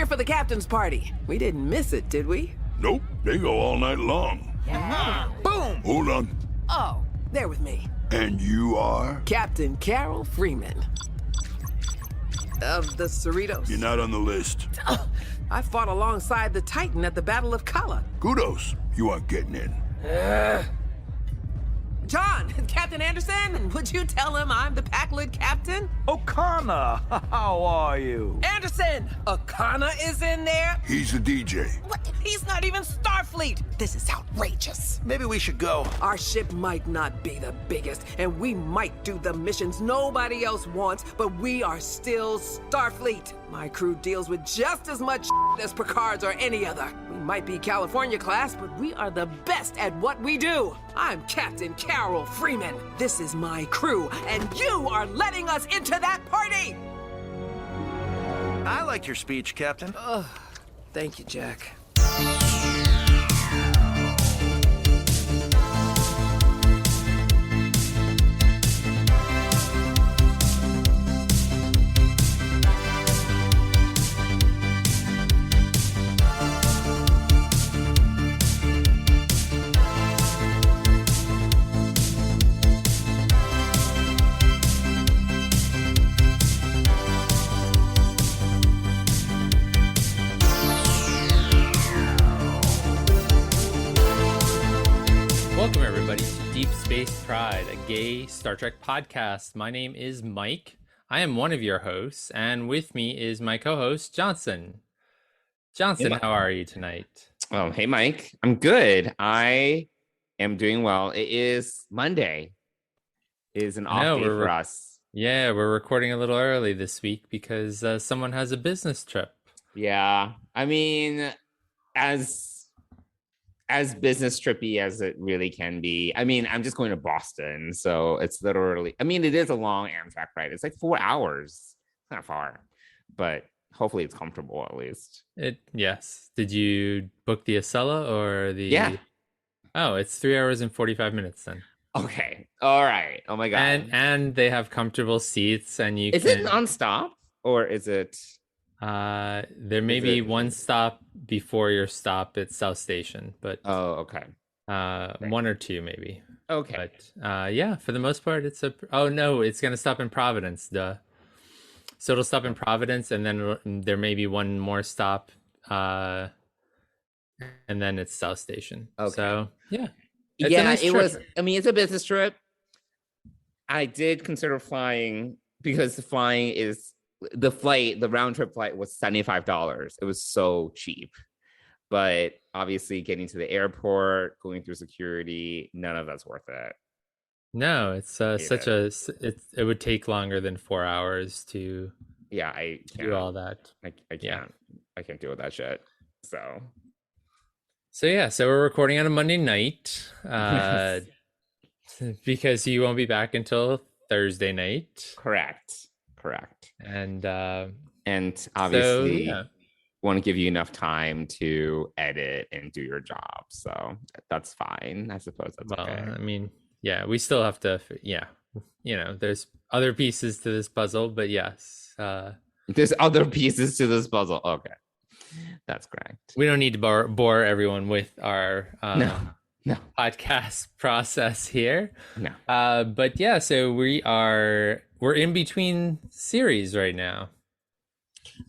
here for the captain's party. We didn't miss it, did we? Nope, they go all night long. Yeah. Boom! Hold on. Oh, they're with me. And you are? Captain Carol Freeman. Of the Cerritos. You're not on the list. I fought alongside the Titan at the Battle of Kala. Kudos. You aren't getting in. John, Captain Anderson, would you tell him I'm the Packwood captain? O'Connor, how are you? Anderson! O'Connor is in there? He's the DJ. What? He's not even Starfleet! This is outrageous. Maybe we should go. Our ship might not be the biggest, and we might do the missions nobody else wants, but we are still Starfleet. My crew deals with just as much as Picard's or any other. We might be California class, but we are the best at what we do. I'm Captain Carol Freeman. This is my crew, and you are letting us into that party! I liked your speech, Captain. Thank you, Jack. Welcome, everybody, to Deep Space Pride, a gay Star Trek podcast. My name is Mike. I am one of your hosts, and with me is my co-host, Johnson. Johnson, how are you tonight? Oh, hey, Mike. I'm good. I am doing well. It is Monday. It is an off day for us. Yeah, we're recording a little early this week because someone has a business trip. Yeah. I mean, as business trippy as it really can be. I mean, I'm just going to Boston, so it's literally, I mean, it is a long Amtrak ride. It's like 4 hours. It's not far, but hopefully it's comfortable at least. Yes. Did you book the Acela or the? Yeah. Oh, it's 3 hours and 45 minutes then. Okay. All right. Oh my God. And they have comfortable seats, and Is it nonstop or is it? There may be one stop before your stop at South Station, but okay. One or two maybe. Okay. But yeah, for the most part, it's it's gonna stop in Providence. Duh. So it'll stop in Providence, and then there may be one more stop, and then it's South Station. Okay. So yeah. It was. I mean, it's a business trip. I did consider flying because the round trip flight was $75. It was so cheap, but obviously getting to the airport, going through security, none of that's worth it. No, it's it would take longer than 4 hours to do all that. I can't deal with that shit. So we're recording on a Monday night because you won't be back until Thursday night. Correct. And obviously want to give you enough time to edit and do your job. So that's fine. I suppose that's okay. I mean, yeah, we still have to, there's other pieces to this puzzle, but yes. There's other pieces to this puzzle. Okay. That's correct. We don't need to bore everyone with our no podcast process here. No. But yeah, so we're in between series right now.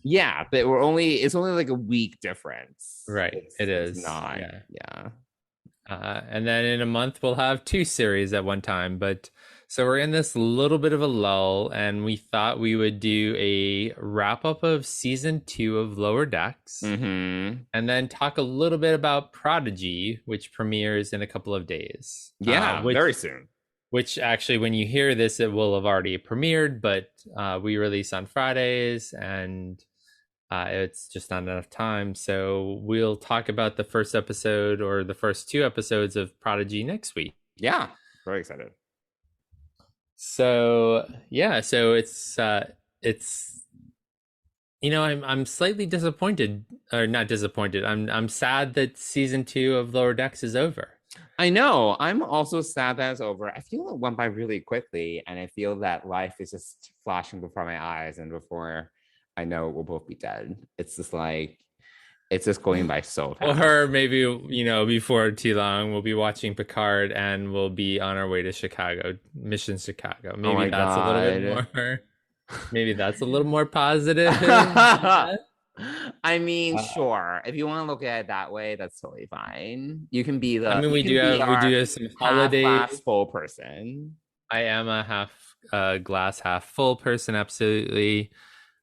Yeah, but it's only like a week difference. Right. It's not. Yeah. And then in a month we'll have 2 series at one time, but so we're in this little bit of a lull, and we thought we would do a wrap up of season 2 of Lower Decks, and then talk a little bit about Prodigy, which premieres in a couple of days. Very soon. Which actually, when you hear this, it will have already premiered, but we release on Fridays, and it's just not enough time. So we'll talk about the first episode or the first 2 episodes of Prodigy next week. Yeah, very excited. So yeah, so it's I'm slightly disappointed, or not disappointed. I'm sad that season 2 of Lower Decks is over. I know. I'm also sad that it's over. I feel it went by really quickly, and I feel that life is just flashing before my eyes and before I know we'll both be dead. It's just like, it's just going by so fast. Or maybe, you know, before too long, we'll be watching Picard and we'll be on our way to Chicago, Mission Chicago. Maybe that's a little bit more. Maybe that's a little more positive. I mean, sure. If you want to look at it that way, that's totally fine. You can be the. I mean, we do have some holidays. Full person. I am a half glass, half full person. Absolutely.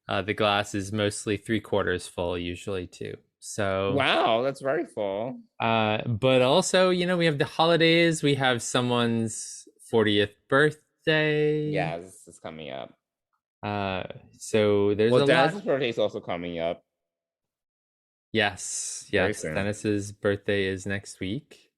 The glass is mostly 3/4 full, usually too. So wow, that's very full. But also, you know, we have the holidays. We have someone's 40th birthday. Yeah, this is coming up. So there's Dennis's birthday is also coming up. Yes. Dennis's birthday is next week.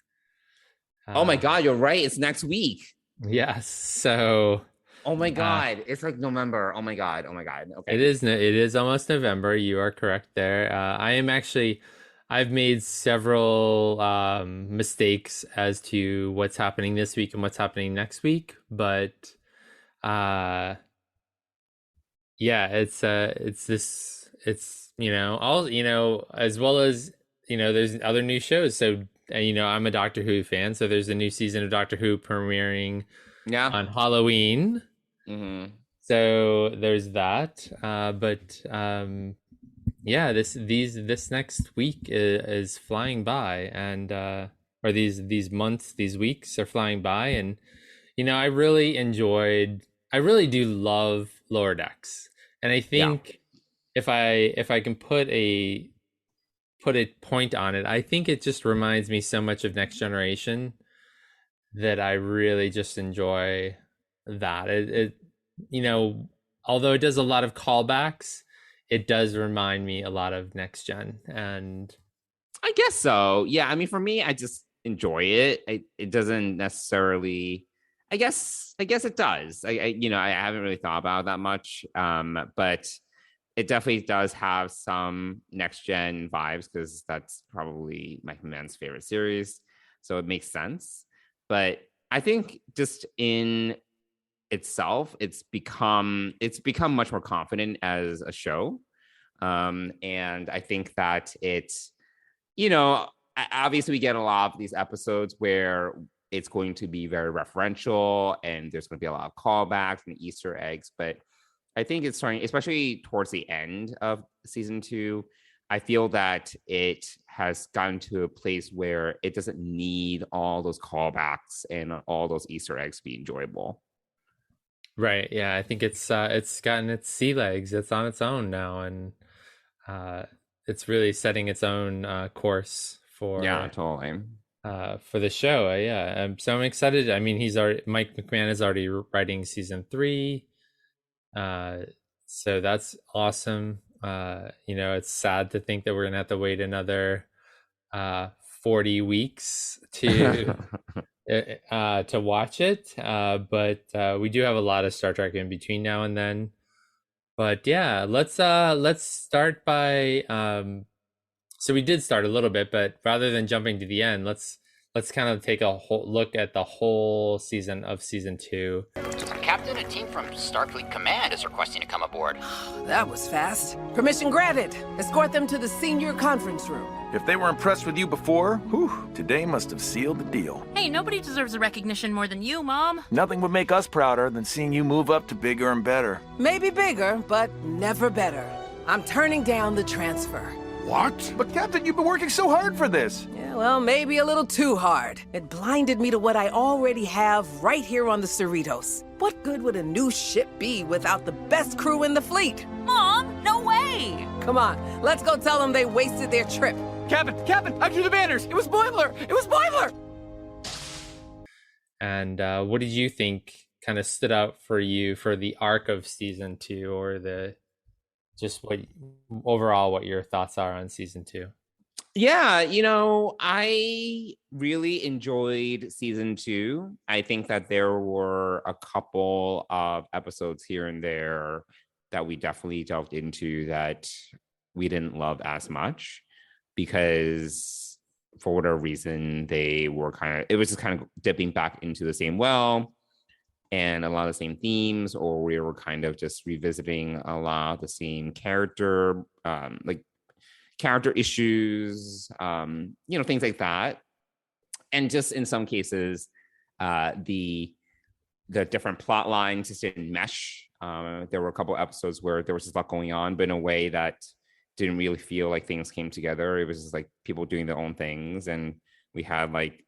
Oh my God, you're right. It's next week. Yes. So. Oh my God, it's like November. Oh my God. Okay. It is almost November. You are correct there. I've made several mistakes as to what's happening this week and what's happening next week, but yeah, it's you know, all, you know, as well as, you know, there's other new shows. So, you know, I'm a Doctor Who fan, so there's a new season of Doctor Who premiering on Halloween. Mm-hmm. So there's that. Yeah, this next week is flying by, and or these months, these weeks are flying by, and you know, I really do love Lower Decks, and I think if I can put a point on it, I think it just reminds me so much of Next Generation that I really just enjoy that. It you know, although it does a lot of callbacks, it does remind me a lot of Next Gen, and I guess so. Yeah, I mean, for me, I just enjoy it. It doesn't necessarily. I guess it does. I you know, I haven't really thought about it that much. But it definitely does have some Next Gen vibes because that's probably my man's favorite series, so it makes sense. But I think just in itself, it's become much more confident as a show, and I think that it's, you know, obviously we get a lot of these episodes where it's going to be very referential and there's going to be a lot of callbacks and Easter eggs, but I think it's starting, especially towards the end of season 2, I feel that it has gotten to a place where it doesn't need all those callbacks and all those Easter eggs to be enjoyable. Right. Yeah, I think it's gotten its sea legs. It's on its own now, and it's really setting its own course for totally for the show. So I'm excited. I mean, Mike McMahon is already writing season 3, so that's awesome. You know, it's sad to think that we're gonna have to wait another 40 weeks to watch it, but we do have a lot of Star Trek in between now and then. But yeah, let's start by so we did start a little bit, but rather than jumping to the end, let's kind of take a whole look at the whole season of season 2. Captain, a team from Starfleet Command is requesting to come aboard. That was fast. Permission granted. Escort them to the senior conference room. If they were impressed with you before, today must have sealed the deal. Hey, nobody deserves the recognition more than you, Mom. Nothing would make us prouder than seeing you move up to bigger and better. Maybe bigger, but never better. I'm turning down the transfer. What? But Captain, you've been working so hard for this. Yeah, well, maybe a little too hard. It blinded me to what I already have right here on the Cerritos. What good would a new ship be without the best crew in the fleet? Mom, no way! Come on, let's go tell them they wasted their trip. Captain, I drew the banners. It was Boimler. And what did you think kind of stood out for you for the arc of season 2, or what your thoughts are on season 2? Yeah, you know, I really enjoyed season 2. I think that there were a couple of episodes here and there that we definitely delved into that we didn't love as much, because for whatever reason it was just kind of dipping back into the same well. and a lot of the same themes, or we were kind of just revisiting a lot of the same like character issues, things like that. And just in some cases, the different plot lines just didn't mesh. There were a couple episodes where there was just a lot going on, but in a way that didn't really feel like things came together. It was just like people doing their own things, and we had like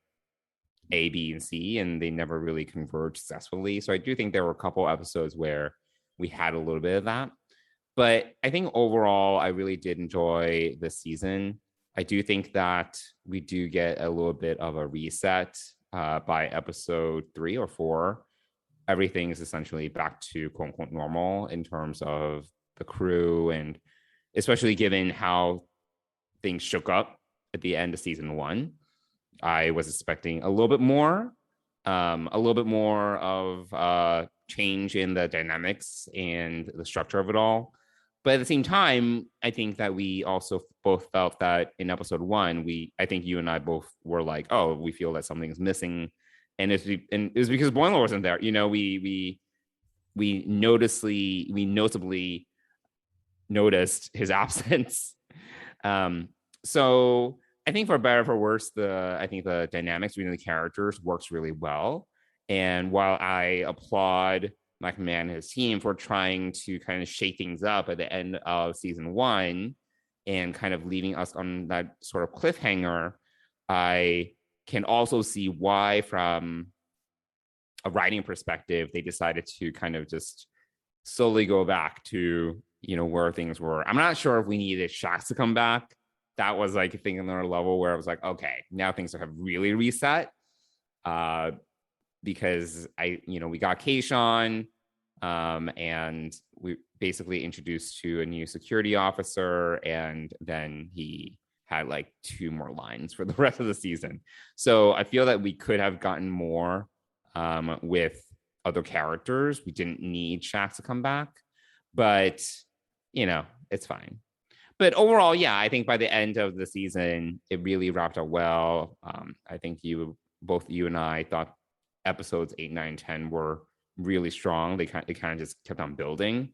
A, B, and C, and they never really converged successfully. So I do think there were a couple episodes where we had a little bit of that. But I think overall, I really did enjoy this season. I do think that we do get a little bit of a reset by episode 3 or 4. Everything is essentially back to quote unquote normal in terms of the crew, and especially given how things shook up at the end of season 1. I was expecting a little bit more of change in the dynamics and the structure of it all. But at the same time, I think that we also both felt that in episode 1, I think you and I both were like, oh, we feel that something's missing. And it was because Boimler wasn't there. We noticeably noticed his absence. So I think for better or for worse, I think the dynamics between the characters works really well. And while I applaud Mike Mann and his team for trying to kind of shake things up at the end of season 1 and kind of leaving us on that sort of cliffhanger, I can also see why, from a writing perspective, they decided to kind of just slowly go back to, where things were. I'm not sure if we needed Shax to come back. That was like a thing on another level where I was like, okay, now things have really reset. Because we got Kayshawn, and we basically introduced to a new security officer, and then he had like 2 more lines for the rest of the season. So I feel that we could have gotten more with other characters. We didn't need Shax to come back, but it's fine. But overall, yeah, I think by the end of the season, it really wrapped up well. I think both you and I thought episodes 8, 9, 10 were really strong. They kind of just kept on building,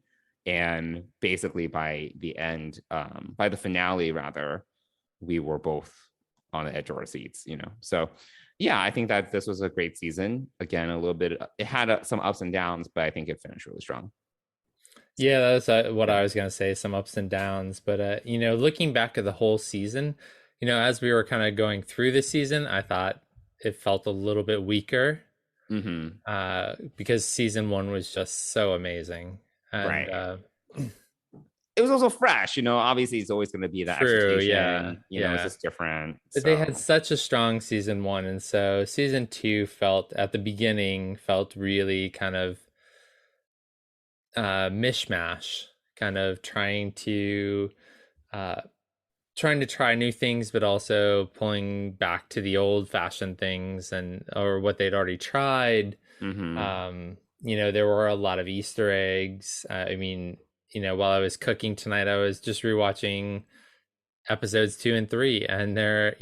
and basically by the end, by the finale rather, we were both on the edge of our seats. So yeah, I think that this was a great season. Again, a little bit, it had some ups and downs, but I think it finished really strong. Yeah, that's what I was going to say, some ups and downs. But, looking back at the whole season, as we were kind of going through the season, I thought it felt a little bit weaker. Because season 1 was just so amazing. And, right. It was also fresh, obviously it's always going to be that true, expectation. Yeah. It's just different. But they had such a strong season 1. And so season 2 at the beginning felt really kind of mishmash, kind of trying to try new things, but also pulling back to the old fashioned things or what they'd already tried. There were a lot of Easter eggs. While I was cooking tonight, I was just rewatching episodes 2 and 3, and they're,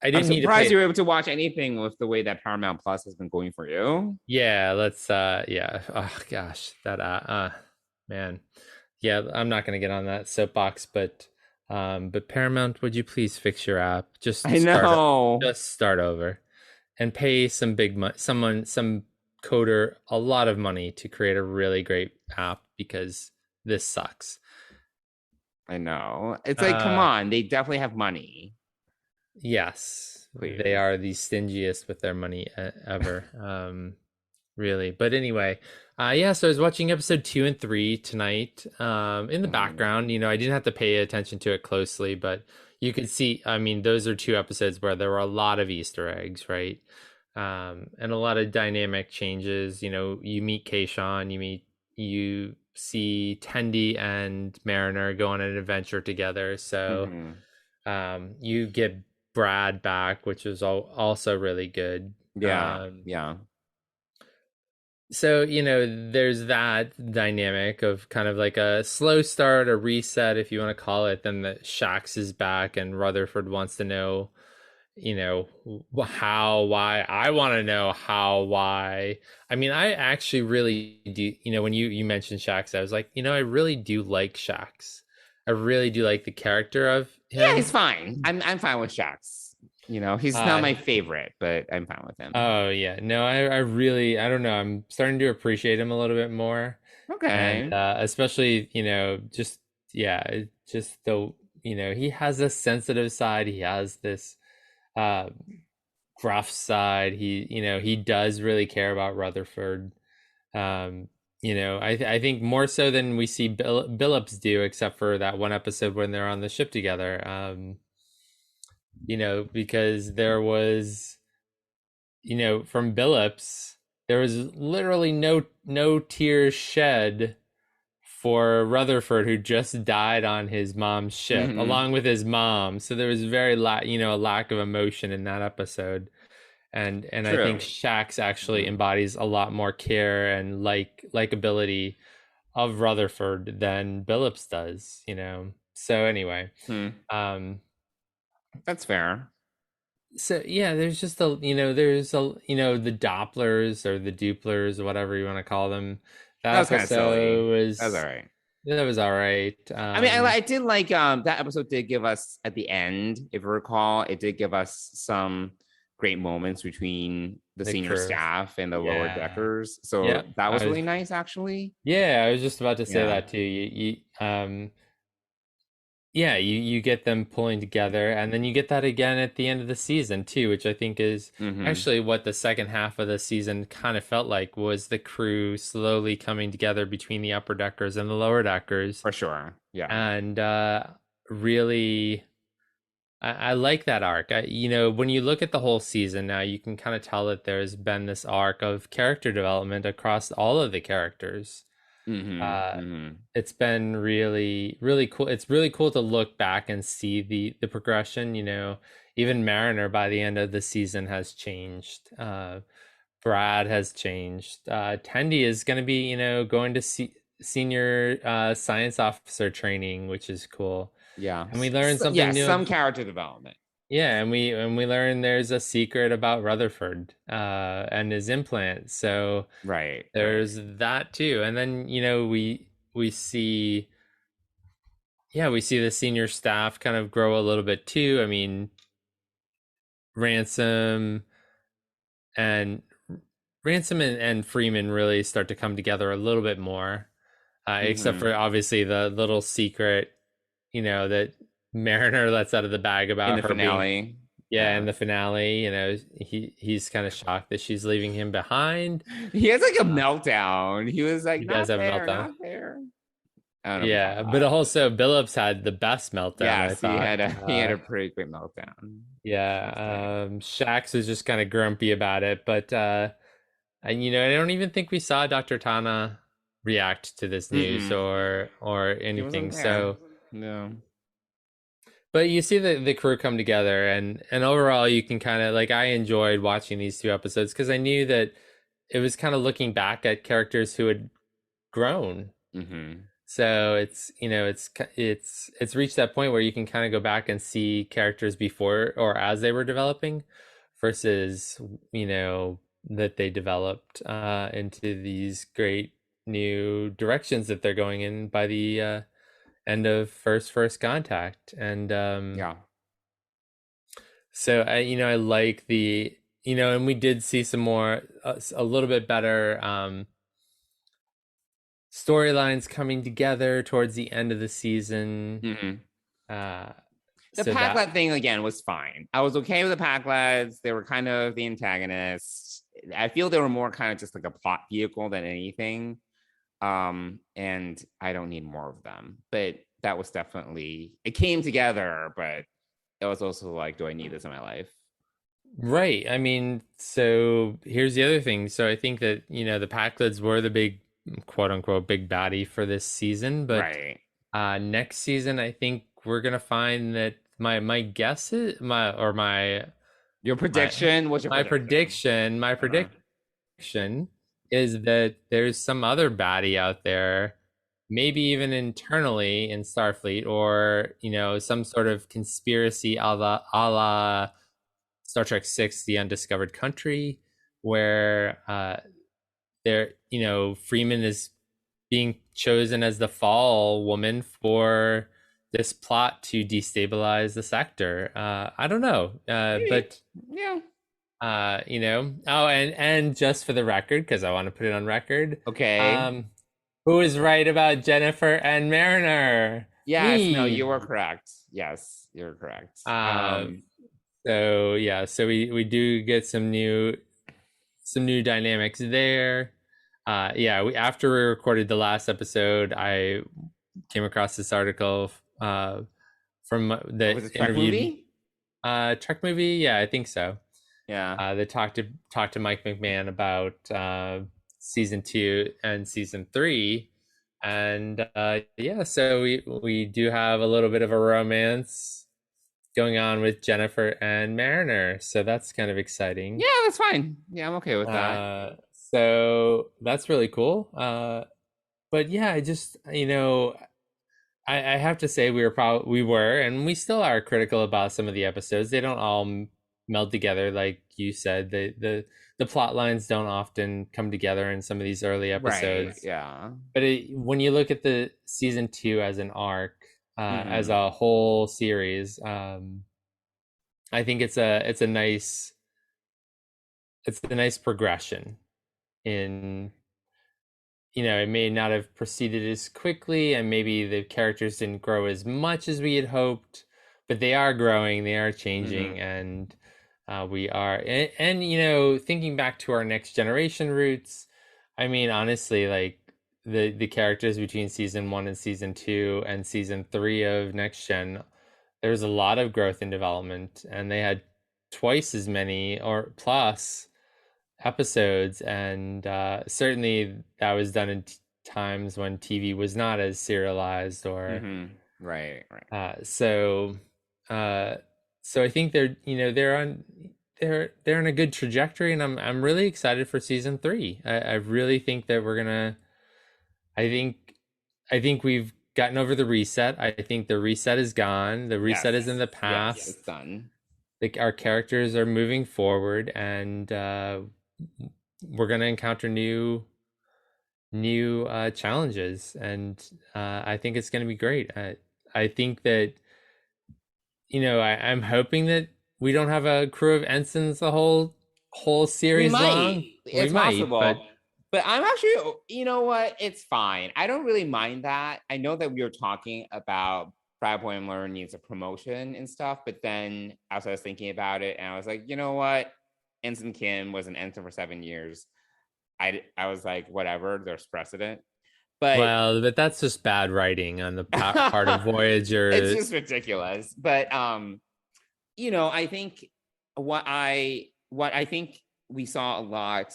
I didn't need to surprised you were able to watch anything with the way that Paramount Plus has been going for you. Yeah, oh gosh, that man. Yeah, I'm not going to get on that soapbox, but Paramount, would you please fix your app? Just start over and pay some some coder a lot of money to create a really great app, because this sucks. I know. It's like, come on, they definitely have money. Yes, please. They are the stingiest with their money ever. Really. But anyway, so I was watching episode 2 and 3 tonight in the background. I didn't have to pay attention to it closely, but you could see, those are 2 episodes where there were a lot of Easter eggs, right? And a lot of dynamic changes. You meet Kayshawn, you see Tendi and Mariner go on an adventure together. So you get Brad back, which is also really good. Yeah. So, there's that dynamic of kind of like a slow start, a reset, if you want to call it. Then the Shax is back, and Rutherford wants to know, you know, how, why. I want to know how, why. I mean, I actually really do, you know, when you mentioned Shax, I was like, you know, I really do like Shax. I really do like the character of Yeah, him. he's fine. I'm fine with Shax. You know, he's not my favorite, but I'm fine with him. Oh yeah, no, I really, I don't know. I'm starting to appreciate him a little bit more, and Okay. especially, you know, just yeah, just the, you know, he has a sensitive side. He has this uh gruff side. He, you know, he does really care about Rutherford. Um, you know, I think more so than we see Billups do, except for that one episode when they're on the ship together. You know, because there was, you know, from Billups, there was literally no tears shed for Rutherford, who just died on his mom's ship, Hmm. along with his mom. So there was very you know, a lack of emotion in that episode. And I think True. Shax actually Hmm. embodies a lot more care and likability of Rutherford than Billups does, you know. So anyway, Hmm. um That's fair. so yeah, there's just a, you know, there's a, you know, the Dopplers or the Duplers or whatever you want to call them. That That was kind of silly. episode That's all was, right. that was all right. I mean, I did like that episode did give us at the end, if you recall, it did give us some great moments between the The senior crew. staff and the lower Yeah. deckers. So Yep. that was I was, really nice, actually. yeah, I was just about to say Yeah. that too. Yeah, you get them pulling together, and then you get that again at the end of the season too, which I think is Hmm. actually what the second half of the season kind of felt like, was the crew slowly coming together between the upper deckers and the lower deckers. For sure. Yeah. And really, I like that arc. You know, when you look at the whole season now, you can kind of tell that there's been this arc of character development across all of the characters. Hmm. Uh, Hmm. it's been really cool. It's really cool to look back and see the progression. You know, even Mariner by the end of the season has changed. Brad has changed. Tendi is going to be, you know, going to senior science officer training, which is cool. Yeah. And we learned Yeah, something new. some character development. Yeah, and we learned there's a secret about Rutherford and his implant. So Right. there's Right. that too. And then, you know, we see, yeah, we see the senior staff kind of grow a little bit too. I mean, Ransom and and Freeman really start to come together a little bit more. Except Hmm. for obviously the little secret, you know, that Mariner lets out of the bag In about the her being, finale. yeah, in Yeah. the finale, you know, he's kind of shocked that she's leaving him behind. He has like a Uh, meltdown. He was like, he does not have a there, meltdown. not there. I don't know if you saw Yeah, but that. also Billups had the best meltdown, I Yes, he thought. had a pretty great meltdown. Must say. Yeah, Shax was just kind of grumpy about it, but and you know, I don't even think we saw Dr. Tana react to this news Mm-mm. or He anything. wasn't there. So, No. but you see the crew come together, and overall, you can kind of like, I enjoyed watching these two episodes because I knew that it was kind of looking back at characters who had grown. Mm-hmm. So it's, you know, it's reached that point where you can kind of go back and see characters before or as they were developing versus, you know, that they developed into these great new directions that they're going in by the end of first contact. And Yeah. so I, you know, I like the, you know, and we did see some more a little bit better storylines coming together towards the end of the season. Mm-hmm. Uh, The so pack that, lad thing again was fine. I was okay with the pack lads. They were kind of the antagonists. I feel they were more kind of just like a plot vehicle than anything. And I don't need more of them. But that was definitely, it came together, but it was also like, do I need this in my life? right. I mean, so here's the other thing. So I think that, you know, the Packlids were the big, quote unquote, big baddie for this season, but Right. next season I think we're gonna find that my guess is Your my prediction? What's your prediction? my Uh-huh. prediction is that there's some other baddie out there, maybe even internally in Starfleet, or, you know, some sort of conspiracy a la Star Trek 6, The Undiscovered Country, where Freeman is being chosen as the fall woman for this plot to destabilize the sector. I don't know, but yeah. and just for the record, because I want to put it on record. Okay. Who is right about Jennifer and Mariner? Yes, Me. no, you are correct. Yes, you're correct. So we do get some new dynamics there. After we recorded the last episode, I came across this article from the was it Trek movie? Trek movie, yeah, I think so. Yeah. They talked to Mike McMahon about season 2 and season 3, and so we do have a little bit of a romance going on with Jennifer and Mariner, so that's kind of exciting. Yeah, that's fine. Yeah, I'm okay with that. So that's really cool. But yeah, I just I have to say we were and we still are critical about some of the episodes. They don't all meld together, like you said. The plot lines don't often come together in some of these early episodes. Right, yeah. But when you look at the season 2 as an arc, as a whole series, I think it's a nice progression. In it may not have proceeded as quickly, and maybe the characters didn't grow as much as we had hoped, but they are growing, they are changing, and we are and thinking back to our Next Generation roots, I mean, honestly, like the characters between season 1 and season 2 and season 3 of Next Gen, there was a lot of growth and development, and they had twice as many or plus episodes, and certainly that was done in times when TV was not as serialized or right. So I think they're in a good trajectory, and I'm really excited for season 3. I really think that we're gonna. I think we've gotten over the reset. I think the reset is gone. The reset is in the past. Yes, it's done. Like, our characters are moving forward, and we're going to encounter new challenges, and I think it's going to be great. I think that I'm hoping that we don't have a crew of ensigns the whole series long. It's possible, but I'm actually, you know what, it's fine. I don't really mind that. I know that we were talking about Brad Boimler needs a promotion and stuff, but then as I was thinking about it, and I was like, you know what, Ensign Kim was an ensign for 7 years. I was like, whatever, there's precedent. But that's just bad writing on the part of Voyager. It's just ridiculous. But I think what I think we saw a lot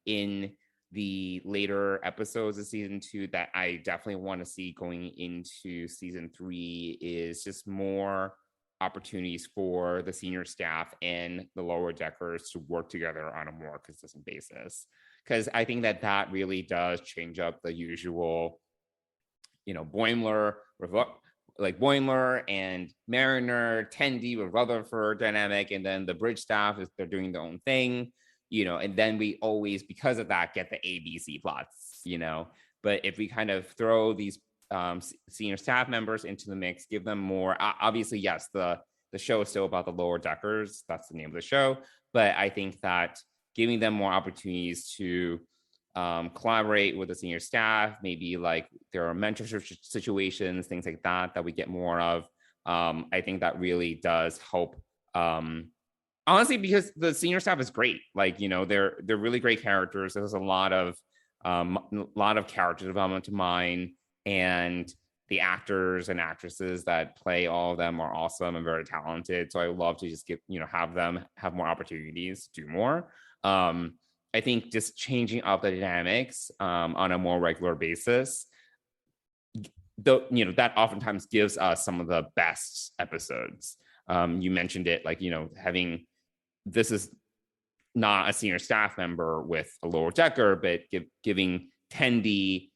in the later episodes of season 2 that I definitely want to see going into season 3 is just more opportunities for the senior staff and the lower deckers to work together on a more consistent basis, because I think that really does change up the usual Boimler and Mariner, Tendi with Rutherford dynamic, and then the bridge staff is they're doing their own thing, and then we always, because of that, get the ABC plots, but if we kind of throw these senior staff members into the mix, give them more, obviously, yes, the show is still about the lower deckers, that's the name of the show, but I think that giving them more opportunities to collaborate with the senior staff, maybe like there are mentorship situations, things like that we get more of, I think that really does help, honestly, because the senior staff is great, like they're really great characters. There's a lot of character development to mine, and the actors and actresses that play all of them are awesome and very talented. So I love to just have them have more opportunities to do more. I think just changing up the dynamics on a more regular basis, that oftentimes gives us some of the best episodes. You mentioned it, like, having, this is not a senior staff member with a lower decker, but giving Tendi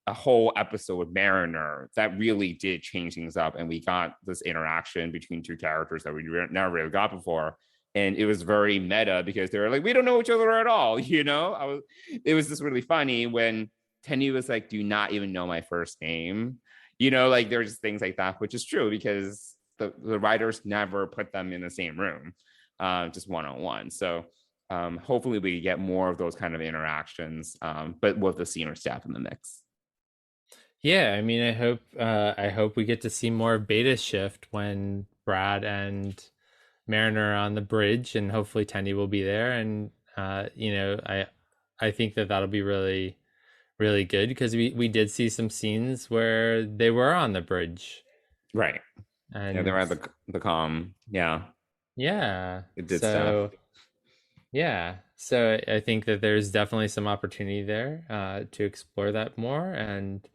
a whole episode with Mariner that really did change things up, and we got this interaction between two characters that we never really got before, and it was very meta because they were like, we don't know each other at all, you know. It was just really funny when Tenny was like, do you not even know my first name, you know, like there's just things like that, which is true because the writers never put them in the same room, just one-on-one. So hopefully we get more of those kind of interactions, but with the senior staff in the mix. Yeah, I mean, I hope we get to see more Beta Shift when Brad and Mariner are on the bridge, and hopefully Tendy will be there. And you know, I think that'll be really, really good because we did see some scenes where they were on the bridge, right? And yeah, they were at the comm. Yeah, it did stuff. Yeah, so I think that there's definitely some opportunity there to explore that more, and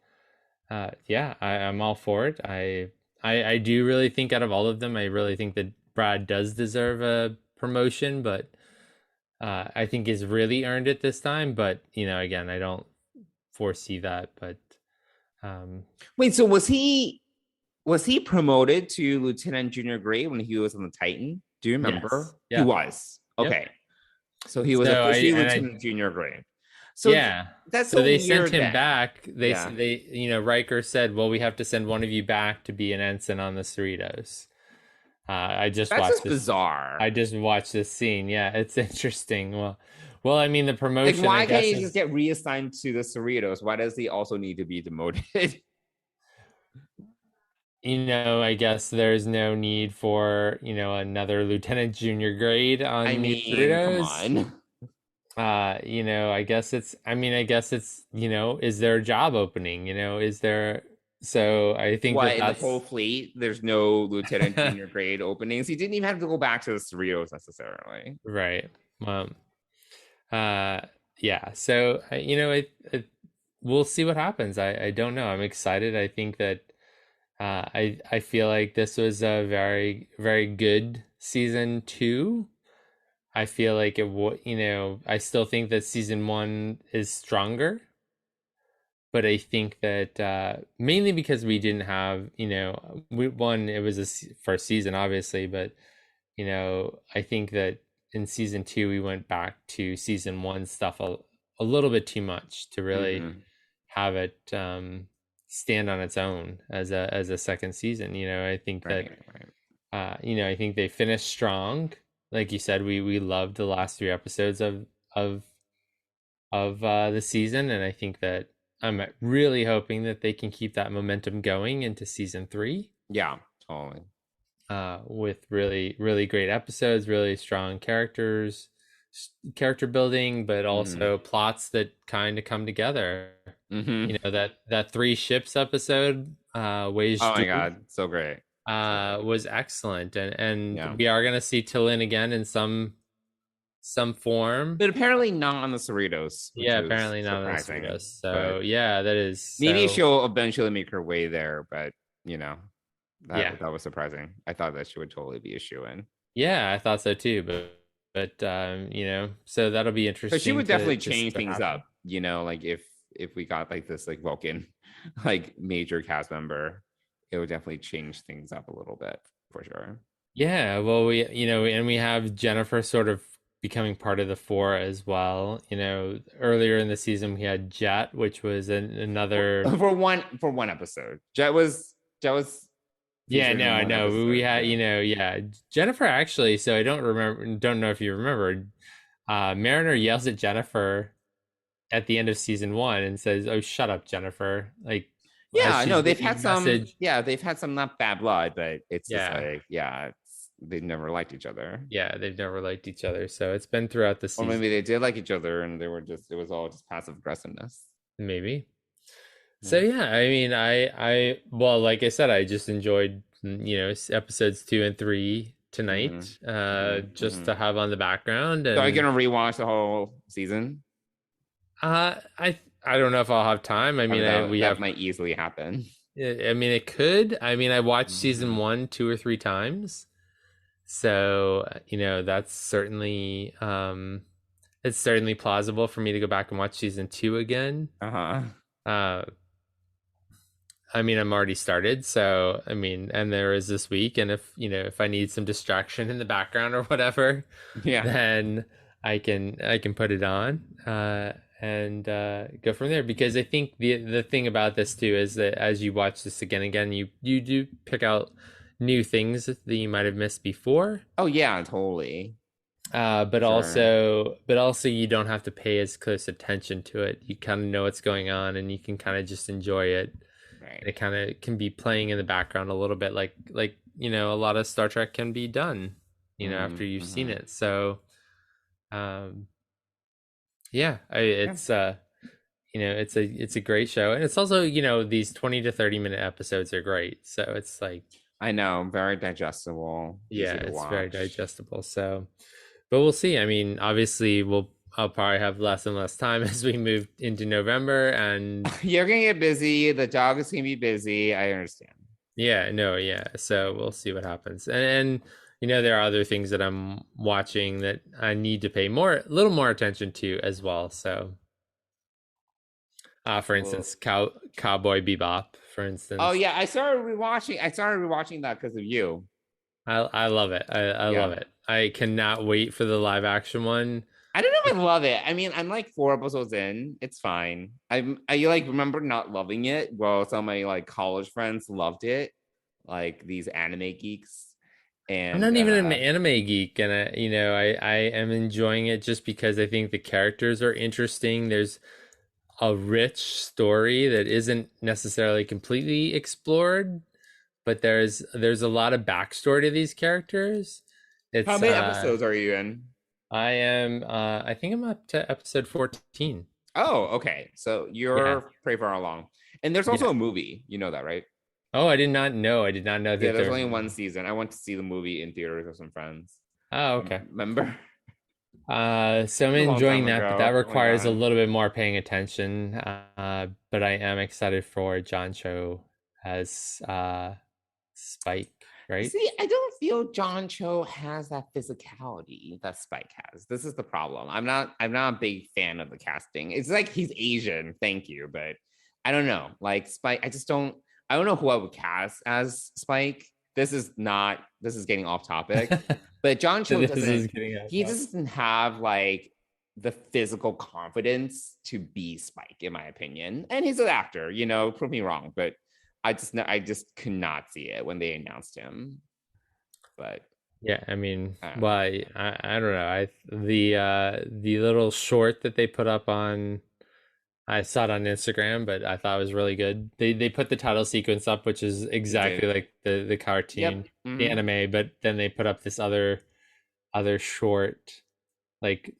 yeah, I'm all for it. I do really think out of all of them, I really think that Brad does deserve a promotion, but I think he's really earned it this time. But you know, again, I don't foresee that. But wait, so was he promoted to Lieutenant Junior grade when he was on the Titan? Do you remember? Yes. Yeah. He was. Okay. Yep. So he was officially Lieutenant Junior grade. So yeah, that's so they sent him back. They you know, Riker said, "Well, we have to send one of you back to be an ensign on the Cerritos." That's just bizarre. I just watched this scene. Yeah, it's interesting. Well, I mean, the promotion. Like, why can't he just get reassigned to the Cerritos? Why does he also need to be demoted? You know, I guess there's no need for, you know, another Lieutenant Junior grade on the Cerritos. Come on. You know, I guess it's, you know, is there a job opening? You know, is there? So I think in the whole fleet, there's no Lieutenant Junior grade openings. He didn't even have to go back to the Cerritos necessarily. Right. Yeah. So you know, we'll see what happens. I don't know. I'm excited. I think that I feel like this was a very, very good season 2. I feel like you know, I still think that season 1 is stronger, but I think that mainly because we didn't have, you know, it was a first season, obviously, but you know, I think that in season 2 we went back to season 1 stuff a little bit too much to really have it stand on its own as a second season. You know, I think that you know, I think they finished strong. Like you said, we loved the last 3 episodes of the season, and I think that I'm really hoping that they can keep that momentum going into season 3. Yeah, totally. With really, really great episodes, really strong character building, but also plots that kind of come together. You know, that 3 ships episode, Ways. Oh my god, so great. Was excellent, and we are gonna see Tillin again in some form, but apparently not on the Cerritos. Yeah, apparently not on the Cerritos. So yeah, that is maybe she'll eventually make her way there, but you know, that was surprising. I thought that she would totally be a shoo-in. Yeah, I thought so too, but you know, so that'll be interesting. But she would definitely change things up, you know, like if we got like this like Vulcan like major cast member, it would definitely change things up a little bit for sure. Yeah, well, we have Jennifer sort of becoming part of the 4 as well. You know, earlier in the season we had Jet, which was another for one episode. Jet was yeah, no, I know. We had, you know, Jennifer actually. So I don't know if you remember. Mariner yells at Jennifer at the end of season 1 and says, "Oh, shut up, Jennifer!" Like, yeah, no, they've had some. Yeah, they've had some not bad blood, but it's just like, they've never liked each other. Yeah, they've never liked each other. So it's been throughout the season. Or maybe they did like each other, and it was all just passive aggressiveness. Maybe. So yeah, I mean, I well, like I said, I just enjoyed, you know, episodes 2 and 3 tonight, just to have on the background. And, so are you gonna rewatch the whole season? I don't know if I'll have time. I mean, that might easily happen. I mean, it could. I mean, I watched season 1 2 or 3 times, so you know, that's certainly it's certainly plausible for me to go back and watch season 2 again. I mean, I'm already started, so I mean, and there is this week, and if I need some distraction in the background or whatever, Yeah. then I can put it on and go from there. Because I think the thing about this too is that as you watch this again, you do pick out new things that you might have missed before. Oh yeah, totally. But Sure. also you don't have to pay as close attention to it. You kind of know what's going on, and you can kind of just enjoy it. Right. It kind of can be playing in the background a little bit, like a lot of Star Trek can be done, after you've seen it. So, yeah, it's it's a great show, and it's also these 20 to 30 minute episodes are great. So it's like, I know, very digestible. yeah, Easy to it's very watch. digestible. So, but we'll see. I mean, obviously, I'll probably have less and less time as we move into November, and You're gonna get busy. The dog is gonna be busy. I understand. yeah, no, yeah. So we'll see what happens, and there are other things that I'm watching that I need to pay a little more attention to as well. So, for instance, Cowboy Bebop, for instance. Oh yeah, I started rewatching that because of you. I love it. I Yeah. love it. I cannot wait for the live action one. I don't know if I love it. I mean, I'm like 4 episodes in. It's fine. I like remember not loving it. Well, some of my like college friends loved it, like these anime geeks. I'm And not even an anime geek, and I am enjoying it just because I think the characters are interesting. There's a rich story that isn't necessarily completely explored, but there's a lot of backstory to these characters. It's how many episodes are you in? I think I'm up to episode 14. Oh, okay. So you're Yeah. pretty far along. And there's also a movie. You know that, right? Oh, I did not know. I did not know that Yeah, there's there only one season. I went to see the movie in theaters with some friends. Oh, okay. Remember? So I'm A long enjoying time that, ago. but that Oh my requires a God. little bit more paying attention. But I am excited for John Cho as Spike, right? See, I don't feel John Cho has that physicality that Spike has. This is the problem. I'm not a big fan of the casting. It's like he's Asian, thank you, but I don't know. Like Spike, I don't know who I would cast as Spike. This is getting off topic. But John Cho doesn't have like the physical confidence to be Spike, in my opinion. And he's an actor, prove me wrong, but I just could not see it when they announced him. But yeah, I mean, well, I don't know. The little short that they put up on, I saw it on Instagram, but I thought it was really good. They put the title sequence up, which is exactly like the cartoon, the anime, but then they put up this other short, like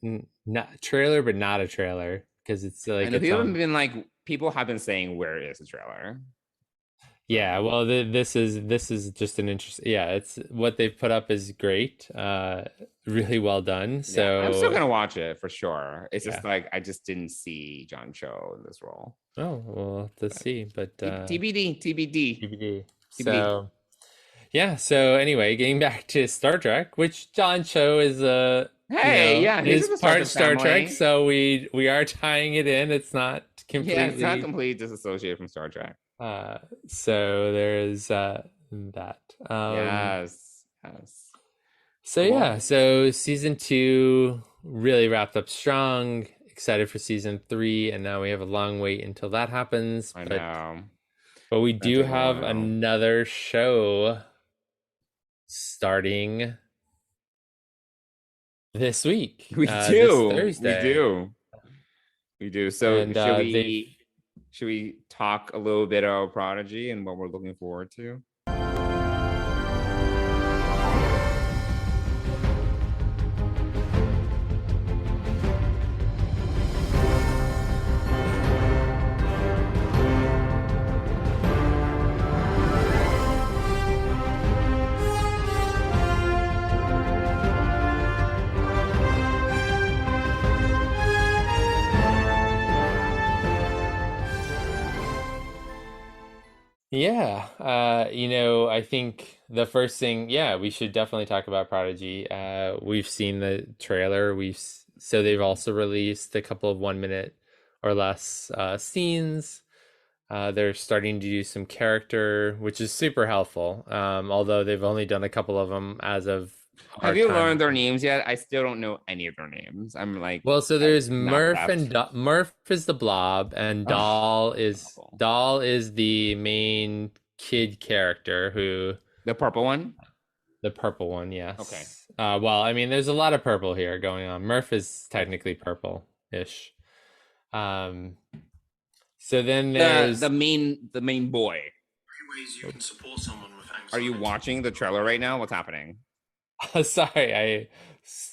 not trailer, but not a trailer, because it's like people have been saying, where is the trailer? Yeah, well, this is just an interest. Yeah, it's what they've put up is great, really well done. So I'm still gonna watch it for sure. It's just like I just didn't see John Cho in this role. Oh, we'll have to see, but TBD. So yeah. So anyway, getting back to Star Trek, which John Cho is he's is part Star Trek, so we are tying it in. It's not completely. Yeah, it's not completely disassociated from Star Trek. So there's that. Yes. So cool. Yeah, so season 2 really wrapped up strong. Excited for season 3, and now we have a long wait until that happens. I know. But we do have another show starting this week. We do. This Thursday. We do. So and, should we talk a little bit about Prodigy and what we're looking forward to? Yeah, I think the first thing, we should definitely talk about Prodigy. We've seen the trailer. So they've also released a couple of 1 minute or less scenes. They're starting to do some character, which is super helpful. Although they've only done a couple of them as of our Have you time. learned their names yet? I still don't know any of their names. I'm like, Well, so there's not Murph left. and Murph is the blob, and Ugh, Doll awful. is the main kid character who The purple one? the purple one, yes. Okay. Well, I mean, there's a lot of purple here going on. Murph is technically purple-ish. So then there's the main boy. Are you watching the trailer right now? What's happening? Sorry, I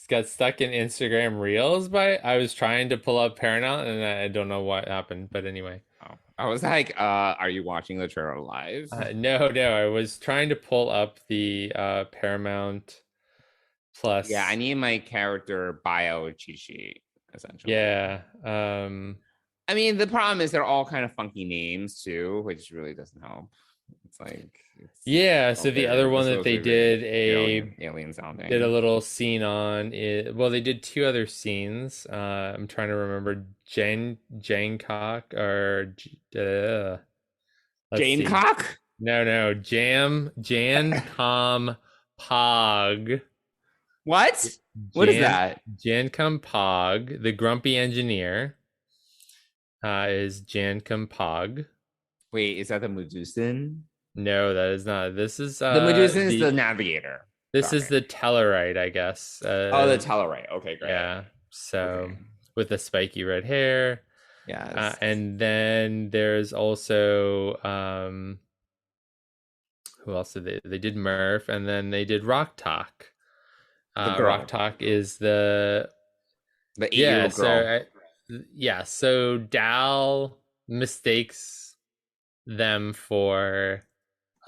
got stuck in Instagram Reels I was trying to pull up Paramount and I don't know what happened, but anyway. Oh, I was like, are you watching the trailer live? No, I was trying to pull up the Paramount Plus. Yeah, I need my character bio cheat sheet, essentially. Yeah. I mean, the problem is they're all kind of funky names too, which really doesn't help. It's like yeah, so the other one that they did alien sounding. Did a little scene on it. Well, they did two other scenes. I'm trying to remember Jancock or Janecock? No, Jan Com Pog. What? What is that? Jancum Pog, the grumpy engineer, is Jancum Pog. Wait, is that the Medusan? No, that is not. This is the Medusan is the navigator. This is the Tellarite, I guess. The Tellarite. Okay, great. Yeah. So with the spiky red hair. Yes. And then there's also who else did they did Murph, and then they did Rock Talk. Rock Talk is the 8-year-old girl. So Dal mistakes them for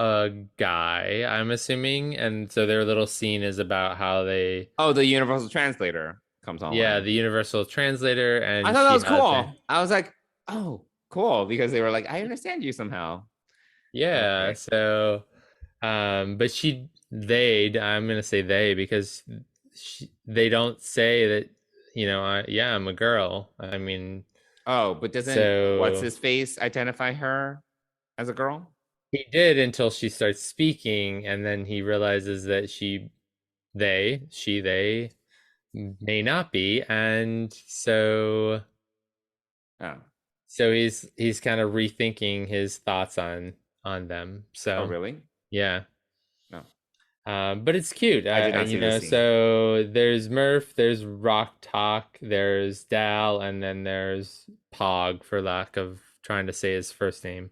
a guy, I'm assuming, and so their little scene is about how they the universal translator comes on. Yeah, the universal translator, and I thought that was cool. I was like, oh, cool, because they were like, I understand you somehow. Yeah. So but I'm gonna say they because they don't say that, I'm a girl. I mean, but doesn't what's his face identify her as a girl? He did until she starts speaking, and then he realizes that they may not be, and so he's kind of rethinking his thoughts on them. So really? Yeah. No. But it's cute. So there's Murph, there's Rock Talk, there's Dal, and then there's Pog, for lack of trying to say his first name.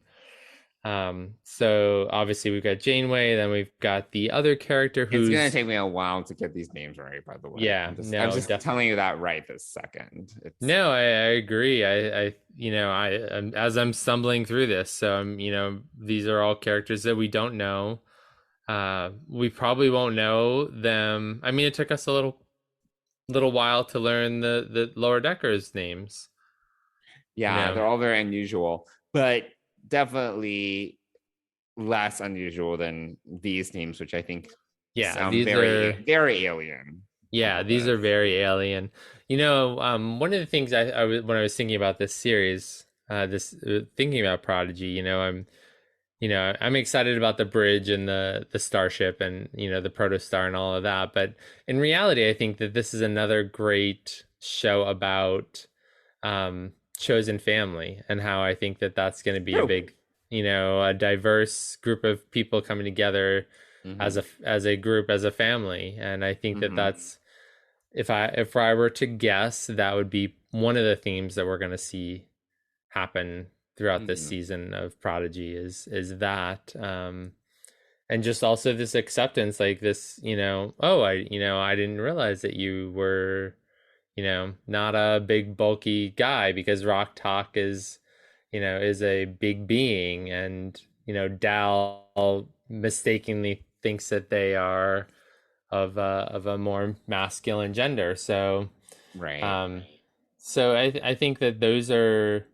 So obviously we've got Janeway, then we've got the other character who's... It's gonna take me a while to get these names right, by the way. Yeah, I'm just telling you that right this second. No, I agree. I as I'm stumbling through this, so these are all characters that we don't know. We probably won't know them. I mean, it took us a little while to learn the Lower Deckers names. Yeah, they're all very unusual, but definitely less unusual than these names, which I think sound very alien. Yeah, these are very alien. One of the things when I was thinking about this series, thinking about Prodigy, I'm excited about the bridge and the starship and the protostar and all of that, but in reality I think that this is another great show about chosen family, and how I think that that's going to be a big a diverse group of people coming together as a group, as a family. And I think that that's, if I were to guess, that would be one of the themes that we're going to see happen throughout this season of Prodigy is that and just also this acceptance, like this, I didn't realize that you were not a big bulky guy, because Rock Talk is a big being, and Dal mistakenly thinks that they are of a more masculine gender. So so I think that those are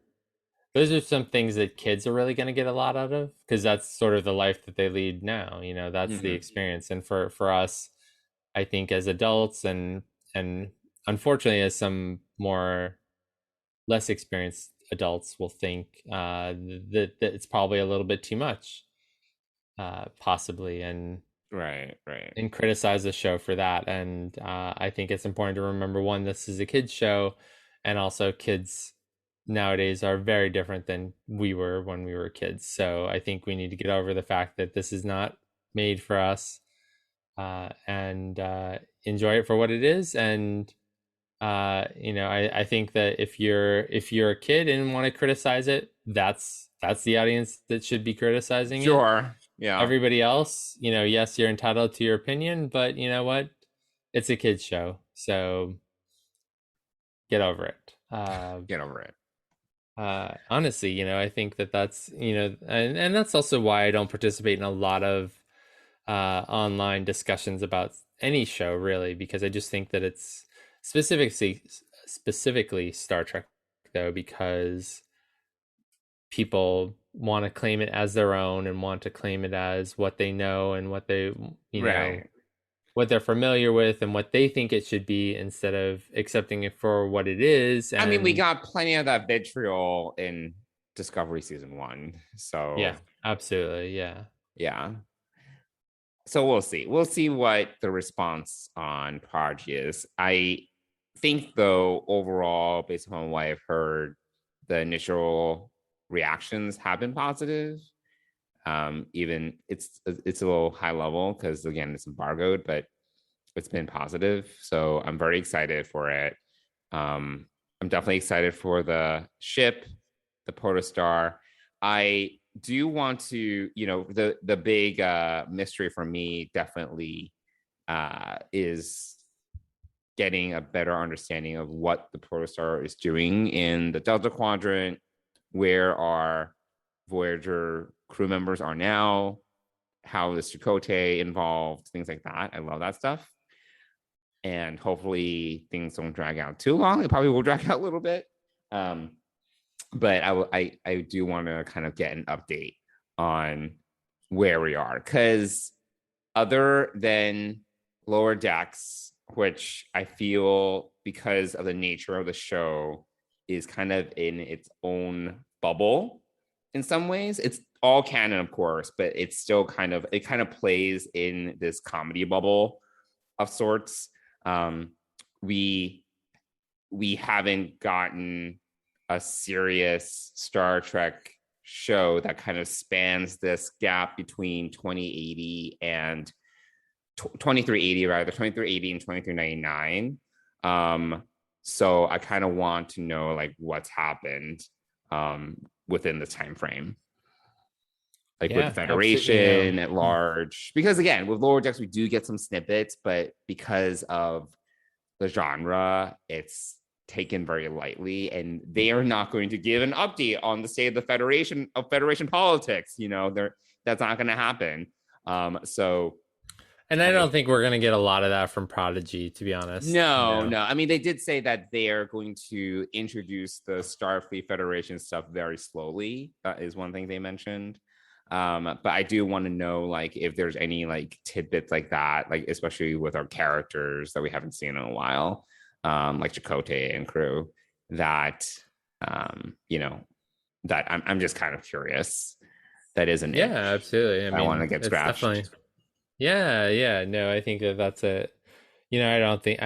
some things that kids are really going to get a lot out of, because that's sort of the life that they lead now. That's the experience. And for us, I think as adults and unfortunately as some less experienced adults will think that it's probably a little bit too much, possibly, and Right. criticize the show for that. And I think it's important to remember, one, this is a kids show, and also kids nowadays are very different than we were when we were kids. So I think we need to get over the fact that this is not made for us, and enjoy it for what it is. And I think that if you're a kid and want to criticize it, that's the audience that should be criticizing it. Sure. Yeah. Everybody else, yes, you're entitled to your opinion, but you know what? It's a kids show, so get over it. Get over it. Honestly, I think that's and that's also why I don't participate in a lot of online discussions about any show, really, because I just think that it's specifically Star Trek, though, because people want to claim it as their own and want to claim it as what they know and what they Right. what they're familiar with and what they think it should be, instead of accepting it for what it is. I mean, we And got plenty of that vitriol in Discovery season 1. So yeah, absolutely, yeah. So we'll see. We'll see what the response on Prodigy is. I think, though, overall, based upon what I've heard, the initial reactions have been positive. Even it's a little high level because, again, it's embargoed, but it's been positive. So I'm very excited for it. I'm definitely excited for the ship, the protostar. I do want to, the big mystery for me definitely is getting a better understanding of what the protostar is doing in the Delta Quadrant, where our Voyager crew members are now, how is Chakotay involved, things like that. I love that stuff. And hopefully things don't drag out too long. It probably will drag out a little bit. But I do want to kind of get an update on where we are, because other than Lower Decks, which I feel, because of the nature of the show, is kind of in its own bubble in some ways. It's all canon, of course, but it's still kind of plays in this comedy bubble of sorts. We haven't gotten a serious Star Trek show that kind of spans this gap between 2080 and 2380, rather 2380 and 2399. So I kind of want to know like what's happened within this time frame, like with the Federation at large, because again, with Lower Decks we do get some snippets, but because of the genre, it's taken very lightly, and they are not going to give an update on the state of the Federation politics. That's not going to happen. And I don't think we're going to get a lot of that from Prodigy, to be honest. No. I mean, they did say that they are going to introduce the Starfleet Federation stuff very slowly. That is one thing they mentioned. But I do want to know, like, if there's any like tidbits like that, like especially with our characters that we haven't seen in a while, like Chakotay and crew, that that I'm just kind of curious. That is an absolutely. I mean, want to get scratched. Definitely. Yeah. No, I think that's it. I don't think.